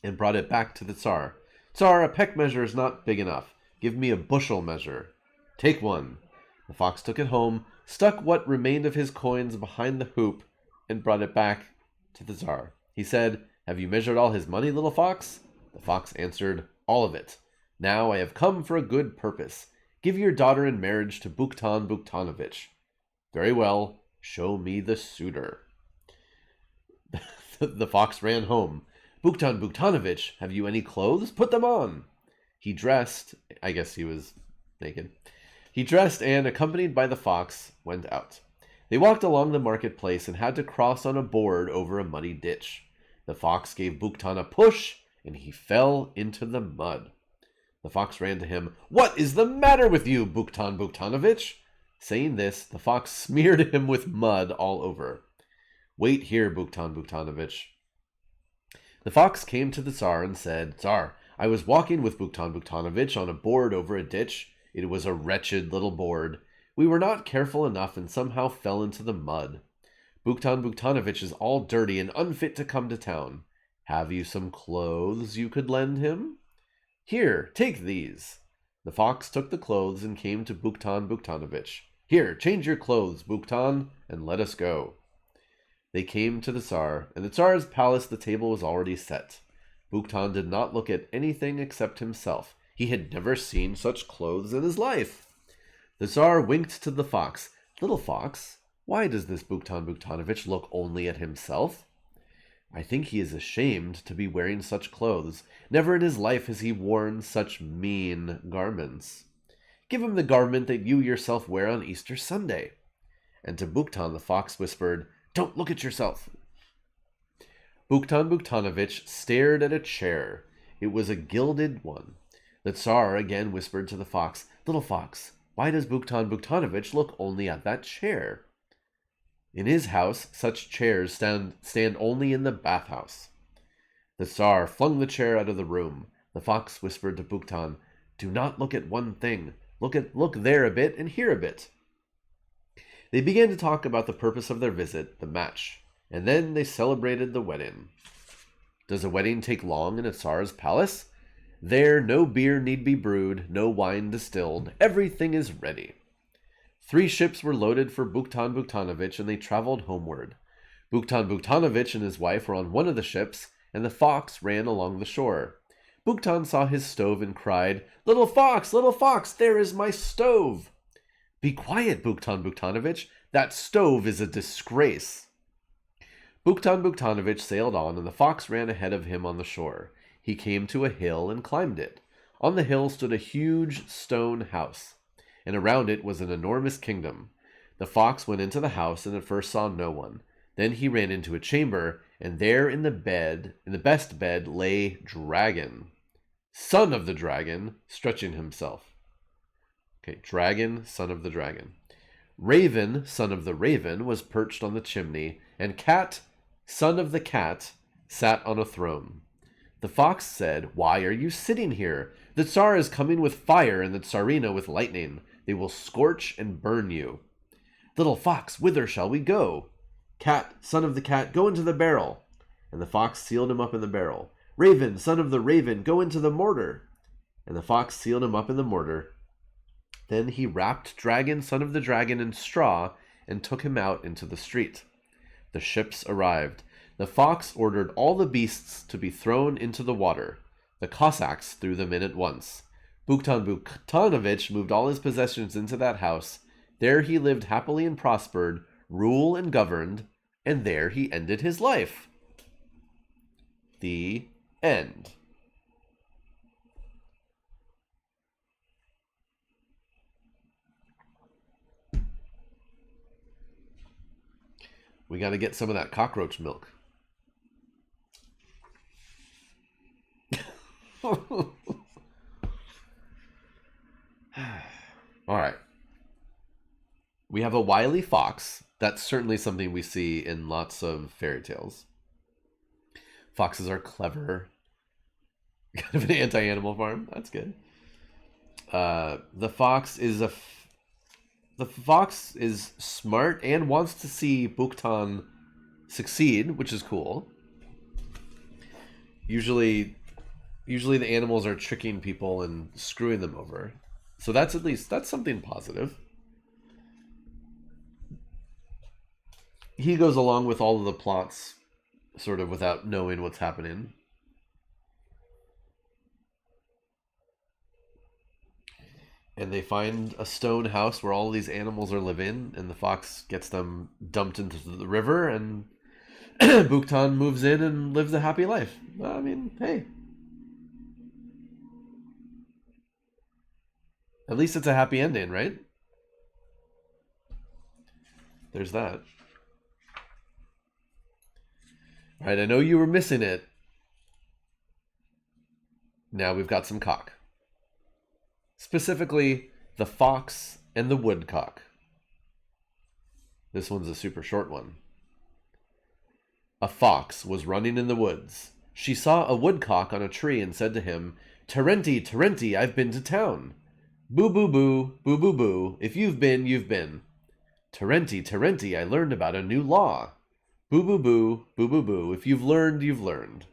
and brought it back to the Tsar. Tsar, a peck measure is not big enough. Give me a bushel measure. Take one. The fox took it home, stuck what remained of his coins behind the hoop, and brought it back to the Tsar. He said, have you measured all his money, little fox? The fox answered, all of it. Now I have come for a good purpose. Give your daughter in marriage to Buktan Buktanovich. Very well, show me the suitor. The fox ran home. Buktan Buktanovich, have you any clothes? Put them on. He dressed, I guess he was naked. He dressed and, accompanied by the fox, went out. They walked along the marketplace and had to cross on a board over a muddy ditch. The fox gave Buktan a push, and he fell into the mud. The fox ran to him. What is the matter with you, Buktan Buktanovich? Saying this, the fox smeared him with mud all over. Wait here, Buktan Buktanovich. The fox came to the Tsar and said, Tsar, I was walking with Buktan Buktanovich on a board over a ditch. It was a wretched little board. We were not careful enough and somehow fell into the mud. Buktan Buktanovich is all dirty and unfit to come to town. Have you some clothes you could lend him? Here, take these. The fox took the clothes and came to Buktan Buktanovich. Here, change your clothes, Buktan, and let us go. They came to the Tsar. In the Tsar's palace the table was already set. Buktan did not look at anything except himself. He had never seen such clothes in his life. The Tsar winked to the fox. Little fox, why does this Buktan Buktanovich look only at himself? I think he is ashamed to be wearing such clothes. Never in his life has he worn such mean garments. Give him the garment that you yourself wear on Easter Sunday. And to Buktan the fox whispered, Don't look at yourself. Buktan Buktanovich stared at a chair. It was a gilded one. The Tsar again whispered to the fox, Little fox, why does Buktan Buktanovich look only at that chair? In his house, such chairs stand only in the bathhouse. The Tsar flung the chair out of the room. The fox whispered to Buktan, Do not look at one thing. Look there a bit and here a bit. They began to talk about the purpose of their visit, the match, and then they celebrated the wedding. Does a wedding take long in a Tsar's palace? There no beer need be brewed, no wine distilled. Everything is ready. 3 ships were loaded for Buktan Buktanovich, and they traveled homeward. Buktan Buktanovich and his wife were on one of the ships, and the fox ran along the shore. Buktan saw his stove and cried, little fox, there is my stove." "Be quiet, Buktan Buktanovich. That stove is a disgrace." Buktan Buktanovich sailed on, and the fox ran ahead of him on the shore. He came to a hill and climbed it. On the hill stood a huge stone house, and around it was an enormous kingdom. The fox went into the house and at first saw no one. Then he ran into a chamber, and there in the best bed, lay Dragon, son of the dragon, stretching himself. Okay, Dragon, son of the dragon. Raven, son of the raven, was perched on the chimney, and Cat, son of the cat, sat on a throne. The fox said, "Why are you sitting here? The Tsar is coming with fire and the Tsarina with lightning. They will scorch and burn you." "Little fox, whither shall we go?" "Cat, son of the cat, go into the barrel." And the fox sealed him up in the barrel. "Raven, son of the raven, go into the mortar." And the fox sealed him up in the mortar. Then he wrapped Dragon, son of the dragon, in straw and took him out into the street. The ships arrived. The fox ordered all the beasts to be thrown into the water. The Cossacks threw them in at once. Buktan Buktanovich moved all his possessions into that house. There he lived happily and prospered, ruled and governed, and there he ended his life. The end. We got to get some of that cockroach milk. All right. We have a wily fox. That's certainly something we see in lots of fairy tales. Foxes are clever. Kind of an anti-animal farm. That's good. The fox is smart and wants to see Buktan succeed, which is cool. Usually the animals are tricking people and screwing them over. So that's something positive. He goes along with all of the plots sort of without knowing what's happening. And they find a stone house where all these animals are living, and the fox gets them dumped into the river, and Buktan moves in and lives a happy life. I mean, hey. At least it's a happy ending, right? There's that. All right, I know you were missing it. Now we've got some cock. Specifically, the fox and the woodcock. This one's a super short one. A fox was running in the woods. She saw a woodcock on a tree and said to him, "Terenti, Terenti, I've been to town." "Boo, boo, boo, boo, boo, boo, if you've been, you've been." "Terenti, Terenti, I learned about a new law." "Boo, boo, boo, boo, boo, boo, if you've learned, you've learned.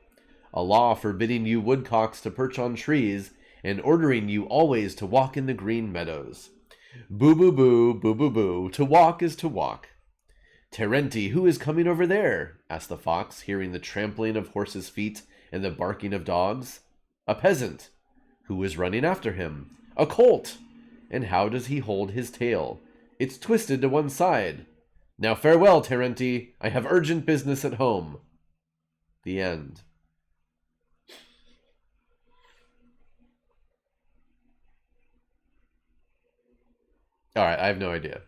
A law forbidding you woodcocks to perch on trees and ordering you always to walk in the green meadows." "Boo, boo, boo, boo, boo, boo, to walk is to walk." "Terenti, who is coming over there?" asked the fox, hearing the trampling of horses' feet and the barking of dogs. "A peasant." "Who is running after him?" "A colt." "And how does he hold his tail?" "It's twisted to one side." "Now farewell, Terenti. I have urgent business at home." The end. All right, I have no idea.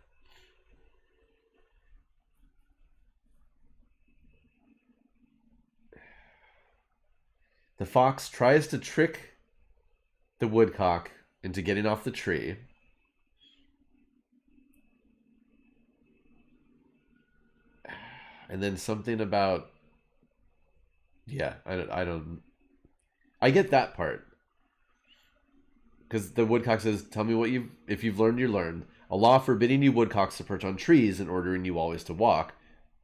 The fox tries to trick the woodcock into getting off the tree. And then something about... Yeah, I get that part. Because the woodcock says, "Tell me if you've learned, you learned. A law forbidding you woodcocks to perch on trees and ordering you always to walk,"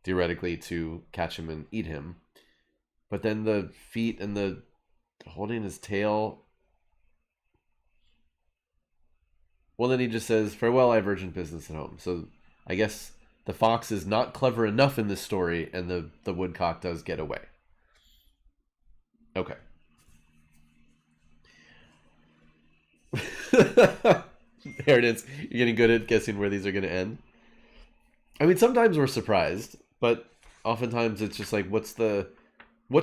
theoretically to catch him and eat him. But then the feet and the holding his tail, Well, then he just says, "Farewell, I have urgent business at home." So I guess the fox is not clever enough in this story, and the woodcock does get away. Okay. There it is. You're getting good at guessing where these are going to end. I mean, sometimes we're surprised, but oftentimes it's just like, what's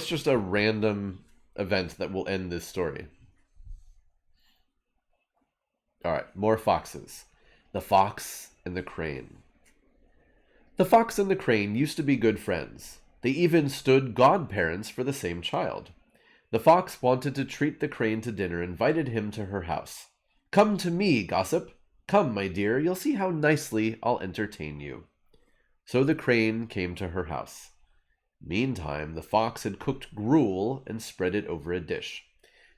just a random event that will end this story? All right, more foxes. The fox and the crane. The fox and the crane used to be good friends. They even stood godparents for the same child. The fox wanted to treat the crane to dinner and invited him to her house. "Come to me, gossip. Come, my dear, you'll see how nicely I'll entertain you." So the crane came to her house. Meantime, the fox had cooked gruel and spread it over a dish.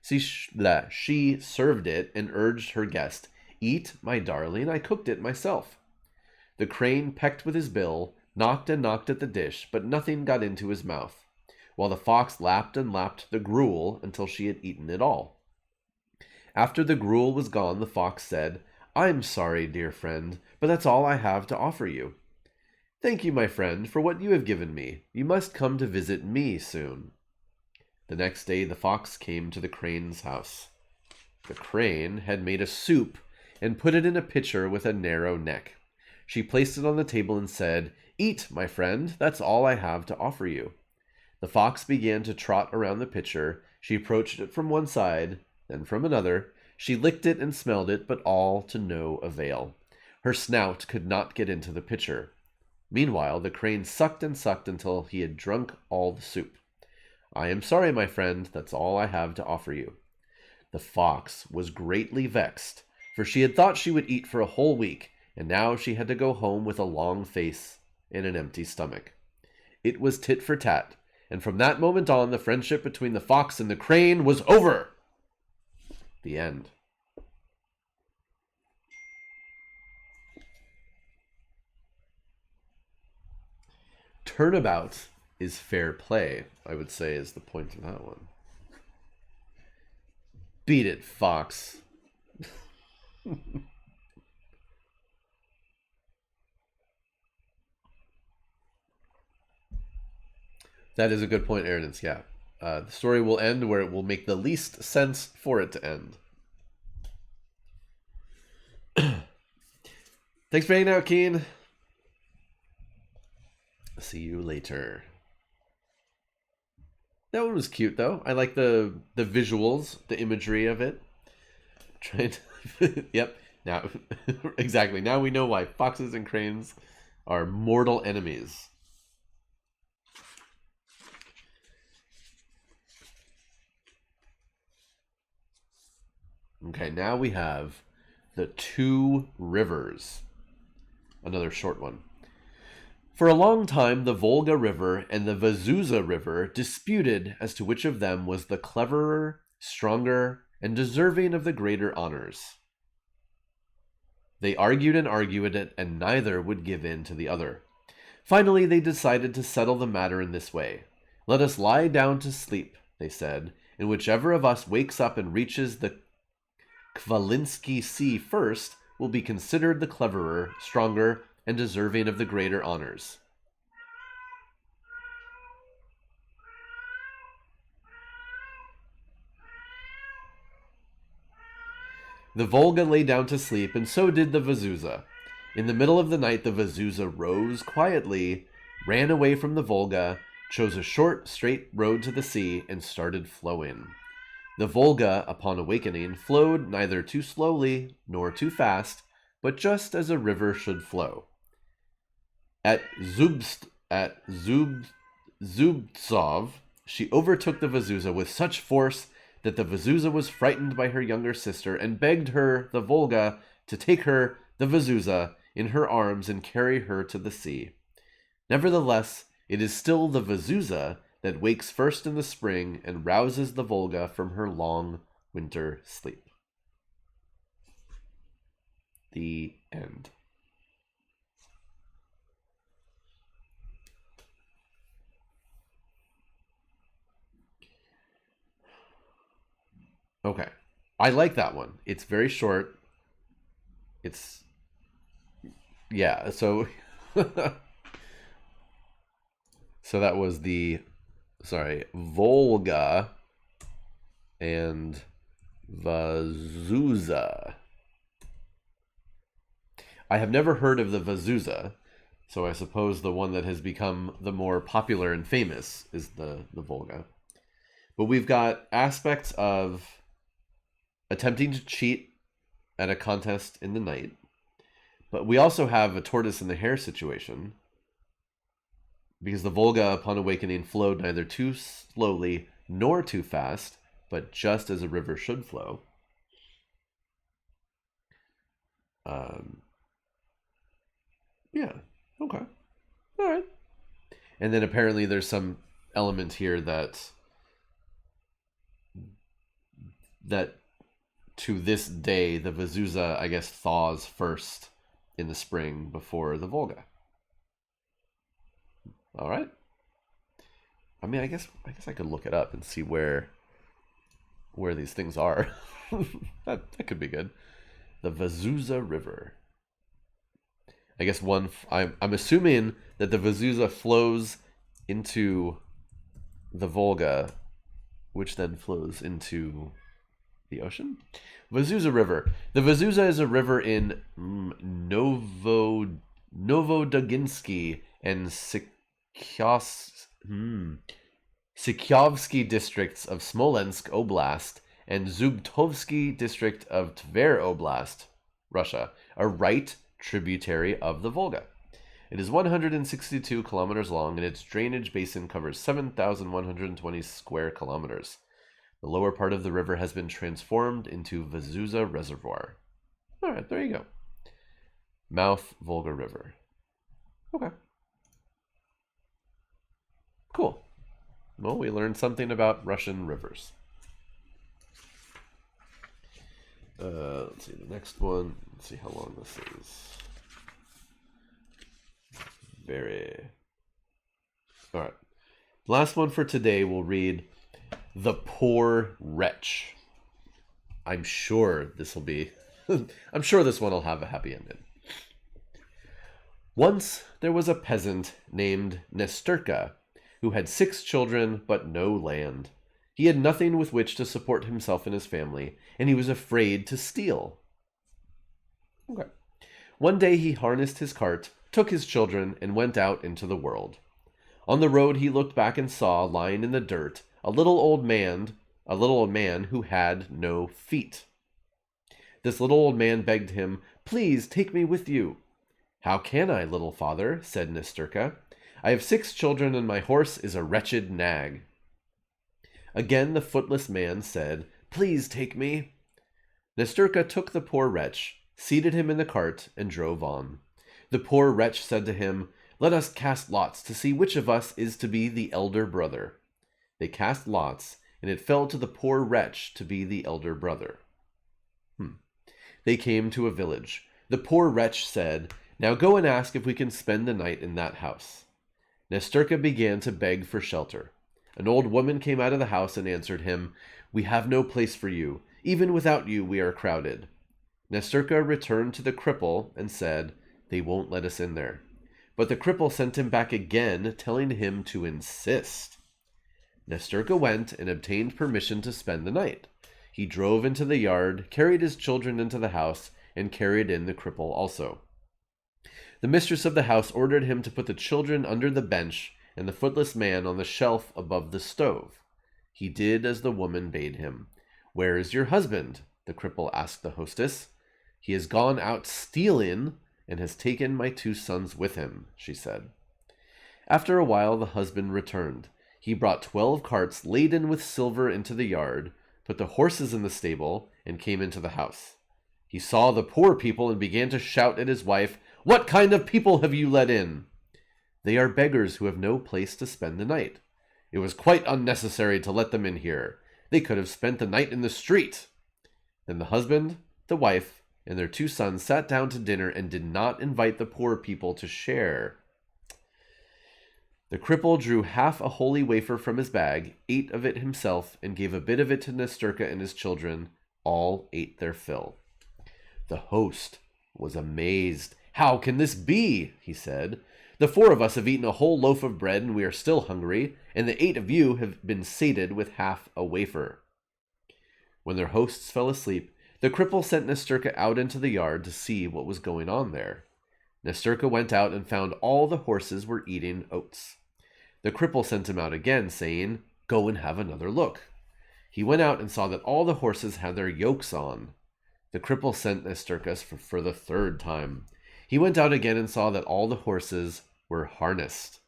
She served it and urged her guest, "Eat, my darling, I cooked it myself." The crane pecked with his bill, knocked and knocked at the dish, but nothing got into his mouth, while the fox lapped and lapped the gruel until she had eaten it all. After the gruel was gone, the fox said, "I'm sorry, dear friend, but that's all I have to offer you." "Thank you, my friend, for what you have given me. You must come to visit me soon." The next day the fox came to the crane's house. The crane had made a soup and put it in a pitcher with a narrow neck. She placed it on the table and said, "Eat, my friend, that's all I have to offer you." The fox began to trot around the pitcher. She approached it from one side, then from another. She licked it and smelled it, but all to no avail. Her snout could not get into the pitcher. Meanwhile, the crane sucked and sucked until he had drunk all the soup. "I am sorry, my friend, that's all I have to offer you." The fox was greatly vexed, for she had thought she would eat for a whole week, and now she had to go home with a long face and an empty stomach. It was tit for tat, and from that moment on, the friendship between the fox and the crane was over. The end. Turnabout is fair play, I would say, is the point of that one. Beat it, fox. That is a good point, Aaron's. Yeah. The story will end where it will make the least sense for it to end. Thanks for hanging out, Keen. See you later. That one was cute, though. I like the visuals, the imagery of it. Trying to... Yep. Now, exactly. Now we know why foxes and cranes are mortal enemies. Okay, now we have the Two Rivers. Another short one. For a long time, the Volga River and the Vazuza River disputed as to which of them was the cleverer, stronger, and deserving of the greater honors. They argued and argued it, and neither would give in to the other. Finally, they decided to settle the matter in this way. "Let us lie down to sleep," they said, "and whichever of us wakes up and reaches the Kvalinsky Sea first will be considered the cleverer, stronger, and deserving of the greater honors." The Volga lay down to sleep, and so did the Vazuza. In the middle of the night, the Vazuza rose quietly, ran away from the Volga, chose a short, straight road to the sea, and started flowing. The Volga, upon awakening, flowed neither too slowly nor too fast, but just as a river should flow. At Zubtsov, she overtook the Vazuza with such force that the Vazuza was frightened by her younger sister and begged her, the Volga, to take her, the Vazuza, in her arms and carry her to the sea. Nevertheless, it is still the Vazuza that wakes first in the spring and rouses the Volga from her long winter sleep. The end. Okay. I like that one. It's very short. it's yeah. So so that was the Volga and Vazuza. I have never heard of the Vazuza, so I suppose the one that has become the more popular and famous is the Volga. But we've got aspects of attempting to cheat at a contest in the night. But we also have a tortoise and the hare situation, because the Volga, upon awakening, flowed neither too slowly nor too fast, but just as a river should flow. Yeah, okay. All right. And then apparently there's some element here that to this day, the Vazuza, I guess, thaws first in the spring before the Volga. All right. I mean, I guess I could look it up and see where these things are. that could be good. The Vazuza River. I guess I'm assuming that the Vazuza flows into the Volga, which then flows into the ocean. Vazuza River. The Vazuza is a river in Novodoginsky and Sikyovsky districts of Smolensk Oblast and Zubtovsky district of Tver Oblast, Russia, a right tributary of the Volga. It is 162 kilometers long, and its drainage basin covers 7,120 square kilometers. The lower part of the river has been transformed into Vazuza Reservoir. All right, there you go. Mouth Volga River. Okay. Cool. Well, we learned something about Russian rivers. Let's see the next one. Let's see how long this is. All right. Last one for today, we'll read The Poor Wretch. I'm sure this will be... I'm sure this one will have a happy ending. Once there was a peasant named Nesturka who had 6 children but no land. He had nothing with which to support himself and his family, and he was afraid to steal. Okay. One day he harnessed his cart, took his children, and went out into the world. On the road he looked back and saw, lying in the dirt, a little old man who had no feet. This little old man begged him, "Please take me with you." "How can I, little father?" said Nesturka. "I have 6 children, and my horse is a wretched nag." Again the footless man said, "Please take me." Nesturka took the poor wretch, seated him in the cart, and drove on. The poor wretch said to him, "Let us cast lots to see which of us is to be the elder brother." They cast lots, and it fell to the poor wretch to be the elder brother. They came to a village. The poor wretch said, "Now go and ask if we can spend the night in that house." Nesturka began to beg for shelter. An old woman came out of the house and answered him, "We have no place for you. Even without you we are crowded." Nesturka returned to the cripple and said, "They won't let us in there." But the cripple sent him back again, telling him to insist. Nesturka went and obtained permission to spend the night. He drove into the yard, carried his children into the house, and carried in the cripple also. The mistress of the house ordered him to put the children under the bench and the footless man on the shelf above the stove. He did as the woman bade him. "Where is your husband?" the cripple asked the hostess. "He has gone out stealing and has taken my 2 sons with him," she said. After a while the husband returned. He brought 12 carts laden with silver into the yard, put the horses in the stable, and came into the house. He saw the poor people and began to shout at his wife, "What kind of people have you let in?" "They are beggars who have no place to spend the night. It was quite unnecessary to let them in here. They could have spent the night in the street." Then the husband, the wife, and their 2 sons sat down to dinner and did not invite the poor people to share. The cripple drew half a holy wafer from his bag, ate of it himself, and gave a bit of it to Nesturka and his children. All ate their fill. The host was amazed. "How can this be?" he said. "The 4 of us have eaten a whole loaf of bread, and we are still hungry, and the 8 of you have been sated with half a wafer." When their hosts fell asleep, the cripple sent Nestorka out into the yard to see what was going on there. Nestorka went out and found all the horses were eating oats. The cripple sent him out again, saying, "Go and have another look." He went out and saw that all the horses had their yokes on. The cripple sent Nestorka for the 3rd time. He went out again and saw that all the horses were harnessed.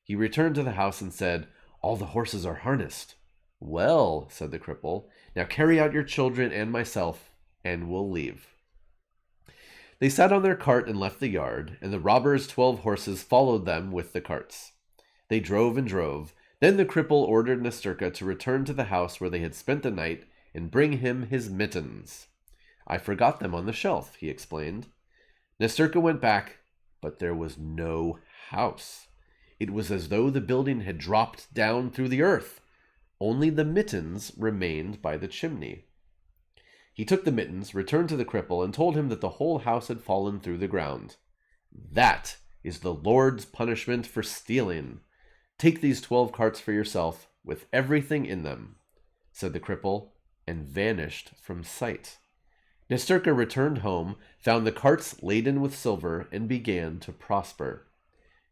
He returned to the house and said, "All the horses are harnessed." "Well," said the cripple, "now carry out your children and myself, and we'll leave." They sat on their cart and left the yard, and the robbers' 12 horses followed them with the carts. They drove and drove. Then the cripple ordered Nestorka to return to the house where they had spent the night and bring him his mittens. "I forgot them on the shelf," he explained. Nestorka went back, but there was no house. It was as though the building had dropped down through the earth. Only the mittens remained by the chimney. He took the mittens, returned to the cripple, and told him that the whole house had fallen through the ground. "That is the Lord's punishment for stealing. Take these 12 carts for yourself, with everything in them," said the cripple, and vanished from sight. Nestorka returned home, found the carts laden with silver, and began to prosper.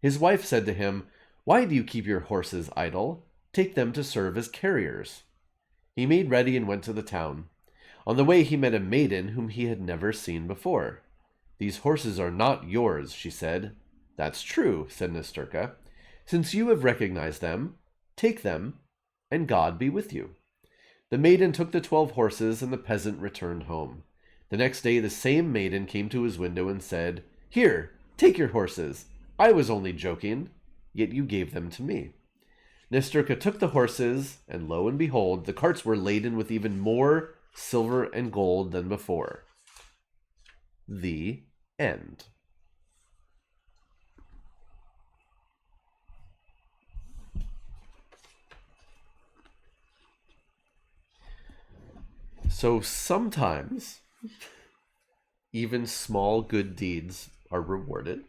His wife said to him, "Why do you keep your horses idle? Take them to serve as carriers." He made ready and went to the town. On the way he met a maiden whom he had never seen before. "These horses are not yours," she said. "That's true," said Nestorka. "Since you have recognized them, take them, and God be with you." The maiden took the 12 horses, and the peasant returned home. The next day the same maiden came to his window and said, "Here, take your horses. I was only joking, yet you gave them to me." Nestorka took the horses, and lo and behold, the carts were laden with even more silver and gold than before. The end. So sometimes, even small good deeds are rewarded,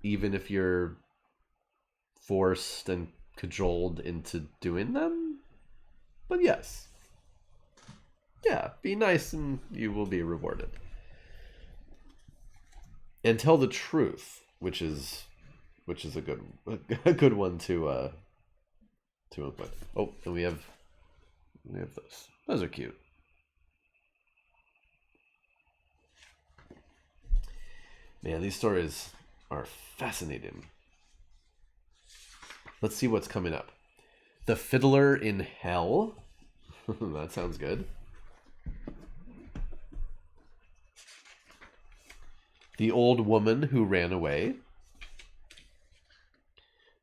even if you're forced and cajoled into doing them. But yes, yeah, be nice and you will be rewarded. And tell the truth, which is a good one to input. Oh, and we have those. Those are cute. Man, these stories are fascinating. Let's see what's coming up. The Fiddler in Hell. That sounds good. The Old Woman Who Ran Away.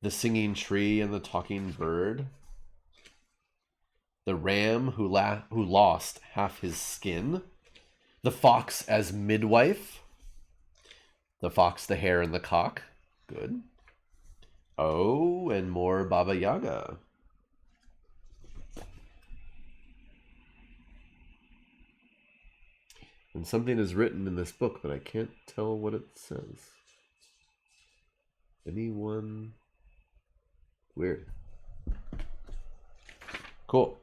The Singing Tree and the Talking Bird. The Ram Who Lost Half His Skin. The Fox as Midwife. The Fox, the Hare, and the Cock. Good. Oh, and more Baba Yaga. And something is written in this book, but I can't tell what it says. Anyone? Weird. Cool.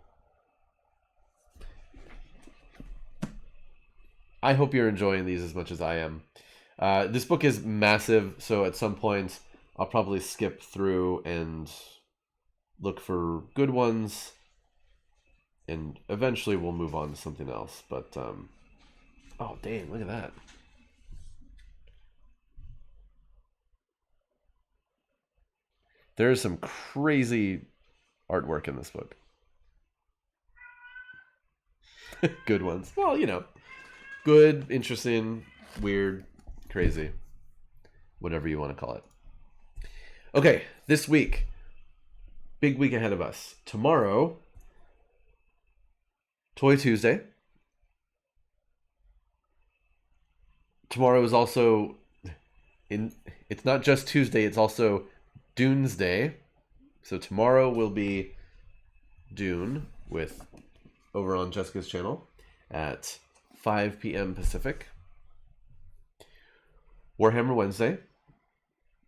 I hope you're enjoying these as much as I am. This book is massive, so at some point I'll probably skip through and look for good ones, and eventually we'll move on to something else. But oh dang, look at that. There's some crazy artwork in this book. Good ones. Well, good, interesting, weird, crazy, whatever you want to call it. Okay, this week, big week ahead of us. Tomorrow, Toy Tuesday. Tomorrow is also it's not just Tuesday, it's also Dune's Day. So tomorrow will be Dune over on Jessica's channel at 5 p.m. Pacific. Warhammer Wednesday.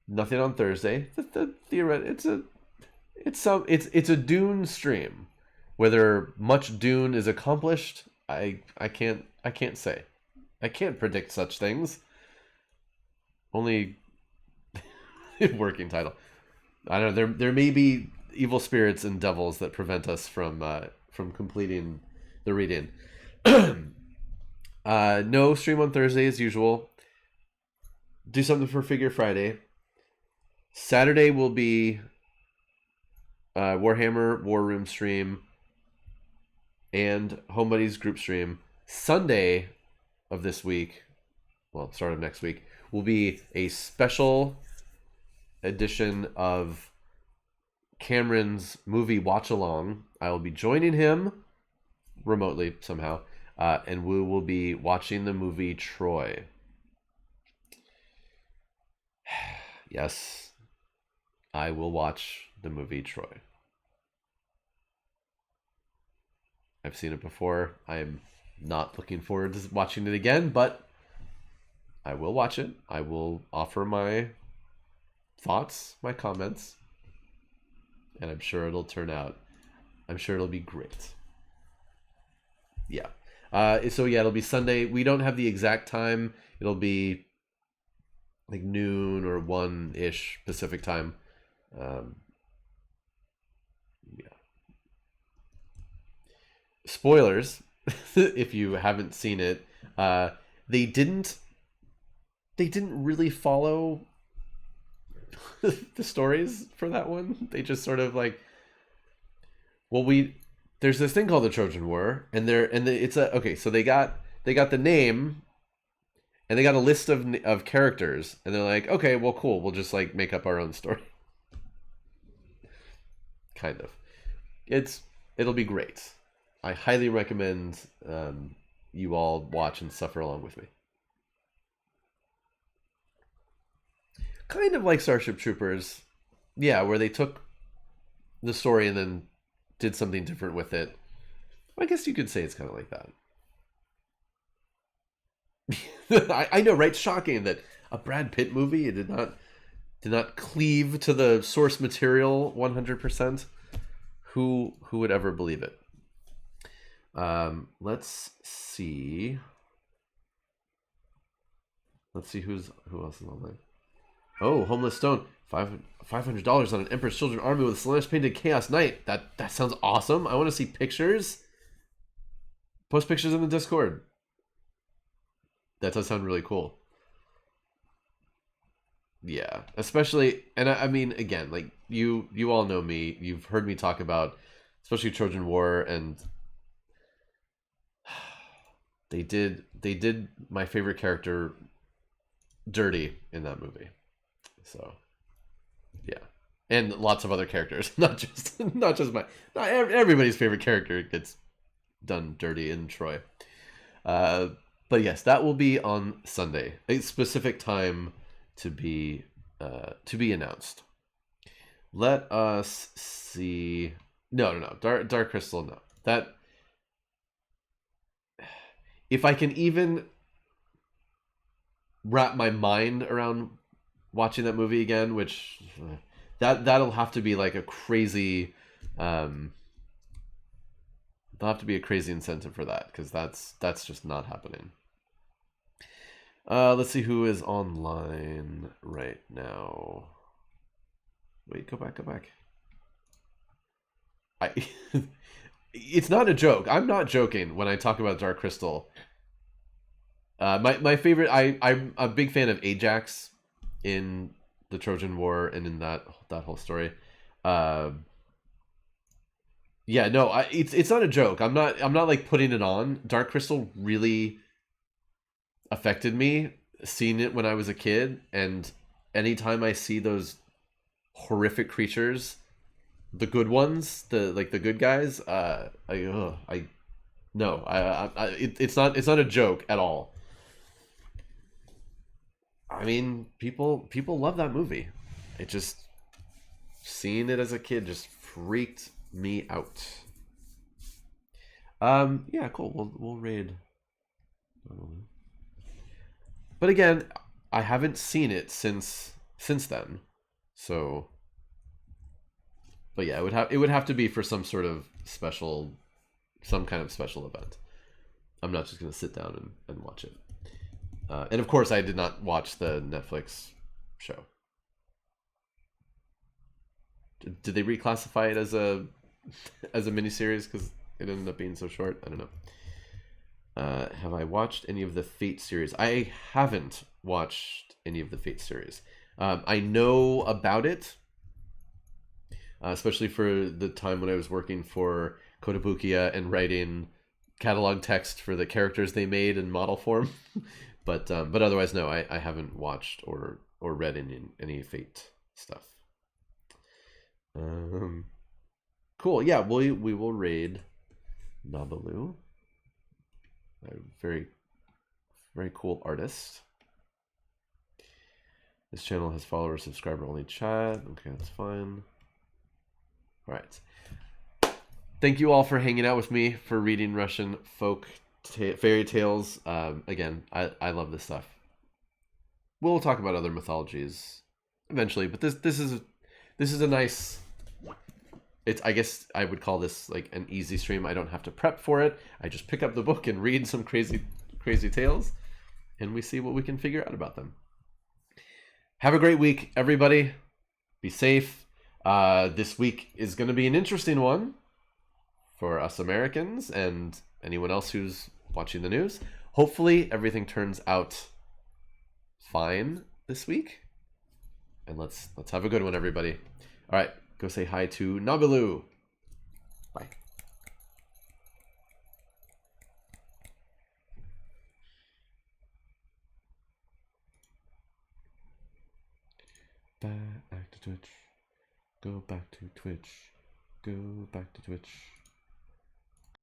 Nothing on Thursday. It's a Dune stream. Whether much Dune is accomplished, I can't say. I can't predict such things. Only working title. I don't know. There may be evil spirits and devils that prevent us from completing the reading. No stream on Thursday as usual. Do something for Figure Friday. Saturday will be Warhammer War Room stream and Home Buddies group stream. Sunday of this week, well, start of next week, will be a special edition of Cameron's movie watch along. I will be joining him remotely somehow, and we will be watching the movie Troy. Yes, I will watch the movie Troy. I've seen it before. I am not looking forward to watching it again, but I will watch it. I will offer my thoughts, my comments, and I'm sure it'll turn out. I'm sure it'll be great. Yeah. So yeah, it'll be Sunday. We don't have the exact time. It'll be like noon or 1-ish Pacific time. Yeah. Spoilers, if you haven't seen it, they didn't really follow the stories for that one. They just sort of like, well, there's this thing called the Trojan War, and it's okay. So they got the name, and they got a list of characters, and they're like, okay, well, cool. We'll just like make up our own story. Kind of. It'll be great. I highly recommend you all watch and suffer along with me. Kind of like Starship Troopers. Yeah, where they took the story and then did something different with it. I guess you could say it's kind of like that. I know, right? Shocking that a Brad Pitt movie, it did not cleave to the source material 100%. Who would ever believe it? Let's see who else is online. Oh, Homeless Stone, $500 on an Emperor's Children army with Slaanesh painted Chaos Knight. That sounds awesome. I want to see pictures. Post pictures in the Discord. That does sound really cool. Yeah, especially, and I mean, again, like you all know me. You've heard me talk about, especially Trojan War, and they did my favorite character dirty in that movie. So, yeah, and lots of other characters, not just not everybody's favorite character gets done dirty in Troy. But yes, that will be on Sunday, a specific time to be announced. Let us see. No. Dark Crystal. No, that if I can even wrap my mind around watching that movie again, which that'll have to be like a crazy. There'll have to be a crazy incentive for that, because that's just not happening. Let's see who is online right now. Wait, go back. It's not a joke. I'm not joking when I talk about Dark Crystal. My favorite. I'm a big fan of Ajax in the Trojan War and in that whole story. Yeah, no, it's not a joke. I'm not like putting it on. Dark Crystal really affected me, seeing it when I was a kid, and anytime I see those horrific creatures, the good ones, the good guys, it's not a joke at all. I mean, people love that movie. It just, seeing it as a kid just freaked me out. Yeah, cool. We'll raid But again, I haven't seen it since then. So, but yeah, it would have to be for some sort of special, some kind of special event. I'm not just gonna sit down and watch it. And of course, I did not watch the Netflix show. Did they reclassify it as a miniseries because it ended up being so short? I don't know. Have I watched any of the Fate series? I haven't watched any of the Fate series. I know about it, especially for the time when I was working for Kotobukiya and writing catalog text for the characters they made in model form. But otherwise, no, I haven't watched or read any Fate stuff. Cool. Yeah, we will raid Nabalu. A very cool artist. This channel has follower subscriber only chat. Okay, that's fine. All right. Thank you all for hanging out with me, for reading Russian folk fairy tales. Again, I love this stuff. We'll talk about other mythologies eventually, but this is a nice. I guess I would call this like an easy stream. I don't have to prep for it. I just pick up the book and read some crazy tales, and we see what we can figure out about them. Have a great week, everybody. Be safe. This week is going to be an interesting one for us Americans and anyone else who's watching the news. Hopefully everything turns out fine this week. And let's have a good one, everybody. All right, go say hi to Nabilu. Bye. Back to Twitch. Go back to Twitch. Go back to Twitch.